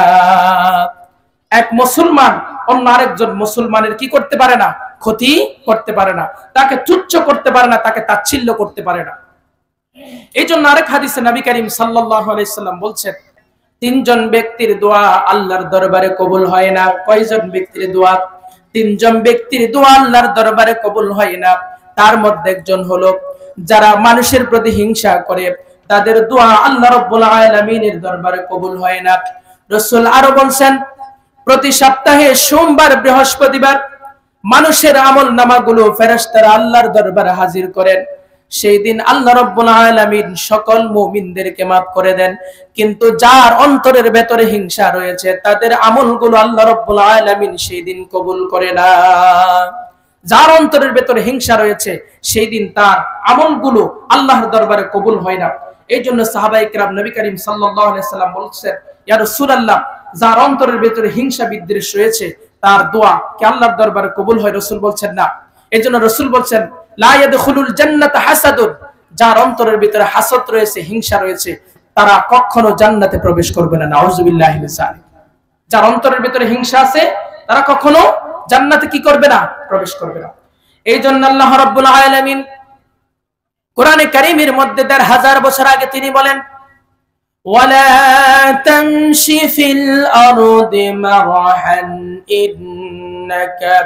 এক মুসলমান অন্য আরেকজন মুসলমানের কি করতে পারে না? ক্ষতি করতে পারে না, তাকে তুচ্ছ করতে পারে না, তাকে তাচ্ছিল্য করতে পারে না। এই জন্য আরেক হাদিসে নবী করিম সাল্লাল্লাহু আলাইহি সাল্লাম বলছেন, তিনজন ব্যক্তির দোয়া আল্লাহর দরবারে কবুল হয় না। কয়জন ব্যক্তির দোয়া? তিনজন ব্যক্তির দোয়া আল্লাহর দরবারে কবুল হয় না। তার মধ্যে একজন হলো যারা মানুষের প্রতি হিংসা করে, তাদের দোয়া আল্লাহ রাব্বুল আলামিনের দরবারে কবুল হয় না। রাসূল আরো বলছেন, প্রতি সপ্তাহে সোমবার বৃহস্পতিবার মানুষের আমলনামাগুলো ফেরেশতারা আল্লাহর দরবারে হাজির করেন। সেই দিন আল্লাহ রাব্বুল আলামিন সকল মুমিনদেরকে মাফ করে দেন, কিন্তু যার অন্তরের ভেতরে হিংসা রয়েছে তাদের আমলগুলো আল্লাহ রাব্বুল আলামিন সেই দিন কবুল করে না। যার অন্তরের ভেতরে হিংসা রয়েছে সেই দিন তার আমলগুলো আল্লাহর দরবারে কবুল হয় না। এই জন্য সাহাবায়ে কেরাম নবী করিম সাল্লাল্লাহু আলাইহি সাল্লাম বলছেন, ইয়া রাসূলুল্লাহ, যার অন্তরের ভেতরে হিংসা বিদ্বেষ রয়েছে তার দোয়া কি আল্লাহর দরবারে কবুল হয়? রাসূল বলছেন না। এই জন্য রাসূল বলছেন, লা ইয়াদখুলুল জান্নাতা হাসাদুন, যার অন্তরের ভিতরে হাসদ রয়েছে, হিংসা রয়েছে, তারা কখনো জান্নাতে প্রবেশ করবে না। নাউযুবিল্লাহি মিন যালিক। যার অন্তরের ভিতরে হিংসা আছে তারা কখনো জান্নাতে কি করবে না? প্রবেশ করবে না। এই জন্য আল্লাহ রাব্বুল আলামিন কোরআনে কারীমের মধ্যে ১৫০০ বছর আগে তিনি বলেন, ওয়ালা তামশি ফিল আরদি মারহান ইন্নাকা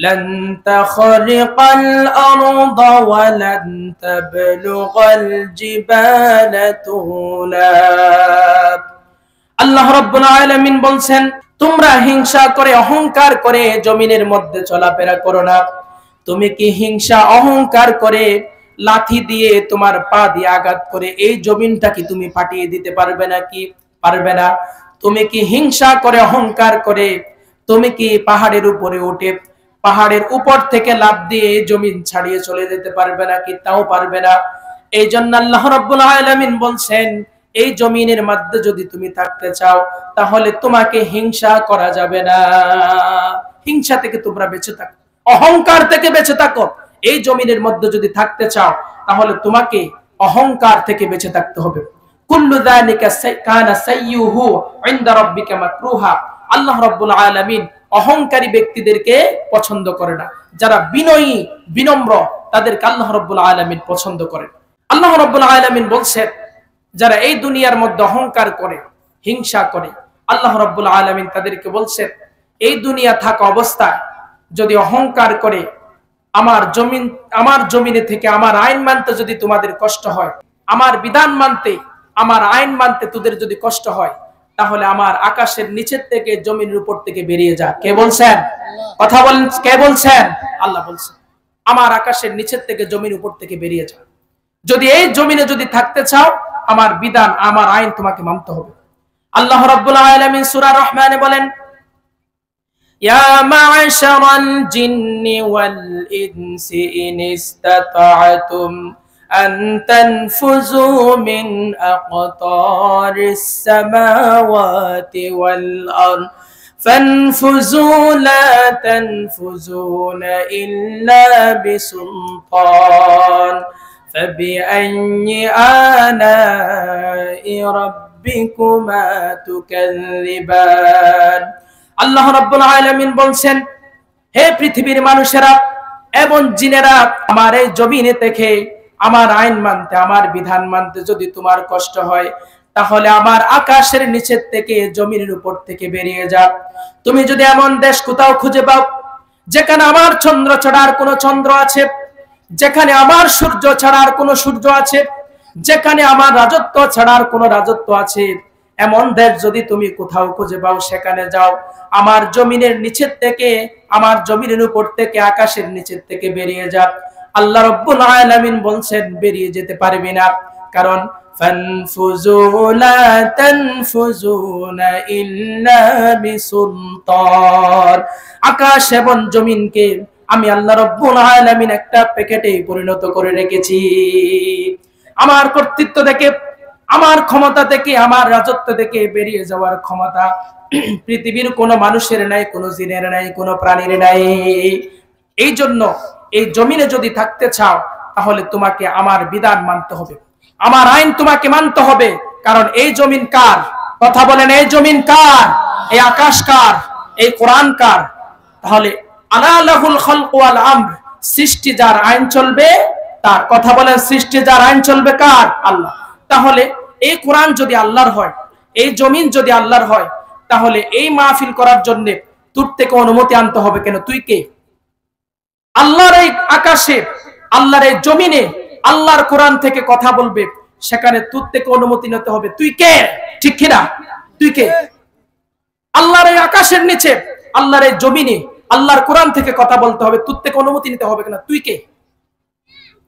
لن تخرق الأرض ولن تبلغ الجبال طولا। আল্লাহ রাব্বুল আলামিন বলছেন, তোমরা হিংসা করে অহংকার করে জমিনের মধ্যে চলাফেরা করো না। তুমি কি হিংসা অহংকার করে লাঠি দিয়ে তোমার পা দিয়ে আঘাত করে এই জমিনটা কি তুমি ফাটিয়ে দিতে পারবে নাকি? পারবে না। তুমি কি হিংসা করে অহংকার করে তুমি কি পাহাড়ের উপরে উঠে পাহাড়ের উপর থেকে লাফ দিয়ে জমিন ছাড়িয়ে চলে যেতে পারবে নাকি? তাও পারবে না। এই জন্য আল্লাহ রাব্বুল আলামিন বলছেন, এই জমিনের মধ্যে যদি তুমি থাকতে চাও তাহলে তোমাকে হিংসা করা যাবে না। হিংসা থেকে তোমরা বেঁচে থাকো, অহংকার থেকে বেঁচে থাকো। এই জমিনের মধ্যে যদি থাকতে চাও তাহলে তোমাকে অহংকার থেকে বেঁচে থাকতে হবে। কুল্লু যালিকা কানা সাইয়্যুহু ইনদা রাব্বিকা মাকরুহা। আল্লাহ রাব্বুল আলামিন অহংকারী ব্যক্তিদেরকে পছন্দ করে না। যারা বিনয়ী বিনম্র তাদেরকে আল্লাহ রাব্বুল আলামিন পছন্দ করেন। আল্লাহ রাব্বুল আলামিন বলছেন, যারা এই দুনিয়ার মধ্যে অহংকার করে হিংসা করে, আল্লাহ রাব্বুল আলামিন তাদেরকে বলছেন, এই দুনিয়া থাকা অবস্থায় যদি অহংকার করে আমার জমিনে থেকে আমার আইন মানতে যদি তোমাদের কষ্ট হয়, আমার বিধান মানতে আমার আইন মানতে তোদের যদি কষ্ট হয়, তাহলে আমার আকাশের নিচের থেকে জমিনের উপর থেকে বেরিয়ে যা। কে বলছেন? কথা বলেন, কে বলছেন? আল্লাহ বলছেন, আমার আকাশের নিচের থেকে জমির উপর থেকে বেরিয়ে যা। যদি এই জমিনে যদি থাকতে চাও আমার বিধান আমার আইন তোমাকে মানতে হবে। আল্লাহ রাব্বুল আলামিন সূরা রহমানে বলেন, ইয়া মা'শারাল জিন্নি ওয়াল ইনসি ইন ইসতাতা'তুম أن تنفذوا من أقطار السماوات والأرض فانفذوا لا تنفذون إلا بسلطان فبأي آلاء ربكما تكذبان। আল্লাহ রাব্বুল আলামিন বলছেন, হে পৃথিবীর মানুষেরা এবং জিনেরা, আমার এই জমিনে থেকে আমার আইন মানতে আমার বিধান মানতে যদি তোমার কষ্ট হয় তাহলে আমার আকাশের নিচের থেকে জমিনের উপর থেকে বেরিয়ে যাও। তুমি যদি এমন দেশ কোথাও খুঁজে পাও যেখানে আমার চন্দ্র ছাড়া আর কোনো চন্দ্র আছে, যেখানে আমার সূর্য ছাড়া আর কোনো সূর্য আছে, যেখানে আমার রাজত্ব ছাড়া আর কোনো রাজত্ব আছে, এমন দেশ যদি তুমি কোথাও খুঁজে পাও সেখানে যাও। আমার জমিনের নিচের থেকে আমার জমিনের উপর থেকে আকাশের নিচের থেকে বেরিয়ে যাও। আল্লাহ রাব্বুল আলামিন বলছেন, বেরিয়ে যেতে পারবি না, কারণ ফানফুযু লা তানফুযুনা ইল্লা বিসুলতান। আকাশ এবং জমিনকে আমি আল্লাহ রাব্বুল আলামিন একটা প্যাকেটে পরিণত করে রেখেছি। আমার কর্তৃত্ব থেকে, আমার ক্ষমতা থেকে, আমার রাজত্ব থেকে বেরিয়ে যাওয়ার ক্ষমতা পৃথিবীর কোনো মানুষের নাই, কোনো জিনের নাই, কোনো প্রাণীর নাই। এই জন্য এই জমিনে যদি থাকতে চাও তাহলে তোমাকে আমার বিধান মানতে হবে, আমার আইন তোমাকে মানতে হবে। কারণ এই জমিন কার? কথা বলেন, এই জমিন কার? এই আকাশ কার? এই কোরআন কার? তাহলে আলা লাহুল খালকু ওয়াল আমর, সৃষ্টি যার আইন চলবে তার। কথা বলেন, সৃষ্টি যার আইন চলবে কার? আল্লাহ। তাহলে এই কোরআন যদি আল্লাহর হয়, এই জমিন যদি আল্লাহর হয়, তাহলে এই মাহফিল করার জন্য তোর থেকে অনুমতি আনতে হবে কেন? তুই কে? আল্লাহর এই আকাশে আল্লাহর এই জমিনে আল্লাহর কোরআন থেকে কথা বলবে, সেখানে তোর থেকে অনুমতি নিতে হবে। তুই কে? ঠিক কিনা? তুই কে? আল্লাহর এই আকাশের নিচে, আল্লাহর এই জমিনে আল্লাহর কোরআন থেকে কথা বলতে হবে, তোর থেকে অনুমতি নিতে হবে কিনা? তুই কে?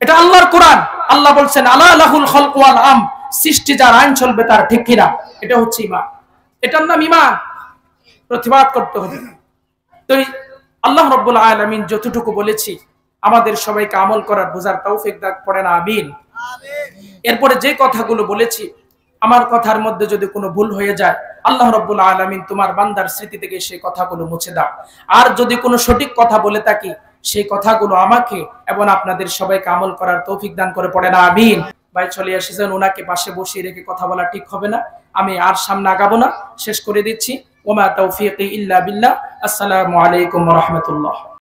এটা আল্লাহর কোরআন। আল্লাহ বলছেন আলা লাহুল খালকু ওয়াল আমর, সৃষ্টি যার, আইন চলবে তার। ঠিক কিনা? এটা হচ্ছে ঈমান। এটার নাম ঈমান। প্রতিবাদ করতে হবে। তো আল্লাহ রাব্বুল আলামিন যতটুকু বলেছি আমাদের সবাইকে আমল করার বোঝার তৌফিক দান করেন, আমিন। এরপরে যে কথাগুলো বলেছি, আমার কথার মধ্যে যদি কোনো ভুল হয়ে যায়, আল্লাহ রাব্বুল আলামিন তোমার বান্দার স্মৃতি থেকে সেই কথাগুলো মুছে দাও। আর যদি কোনো সঠিক কথা বলে থাকি, সেই কথাগুলো আমাকে এবং আপনাদের সবাইকে আমল করার তৌফিক দান করে, পড়েন আমিন। ভাই চলে এসেছেন, ওনাকে পাশে বসিয়ে রেখে কথা বলা ঠিক হবে না। আমি আর সামনে আগাবো না, শেষ করে দিচ্ছি। ওমা তৌফিকি ইল্লা বিল্লাহ। আসসালামু আলাইকুম ওয়া রাহমাতুল্লাহ।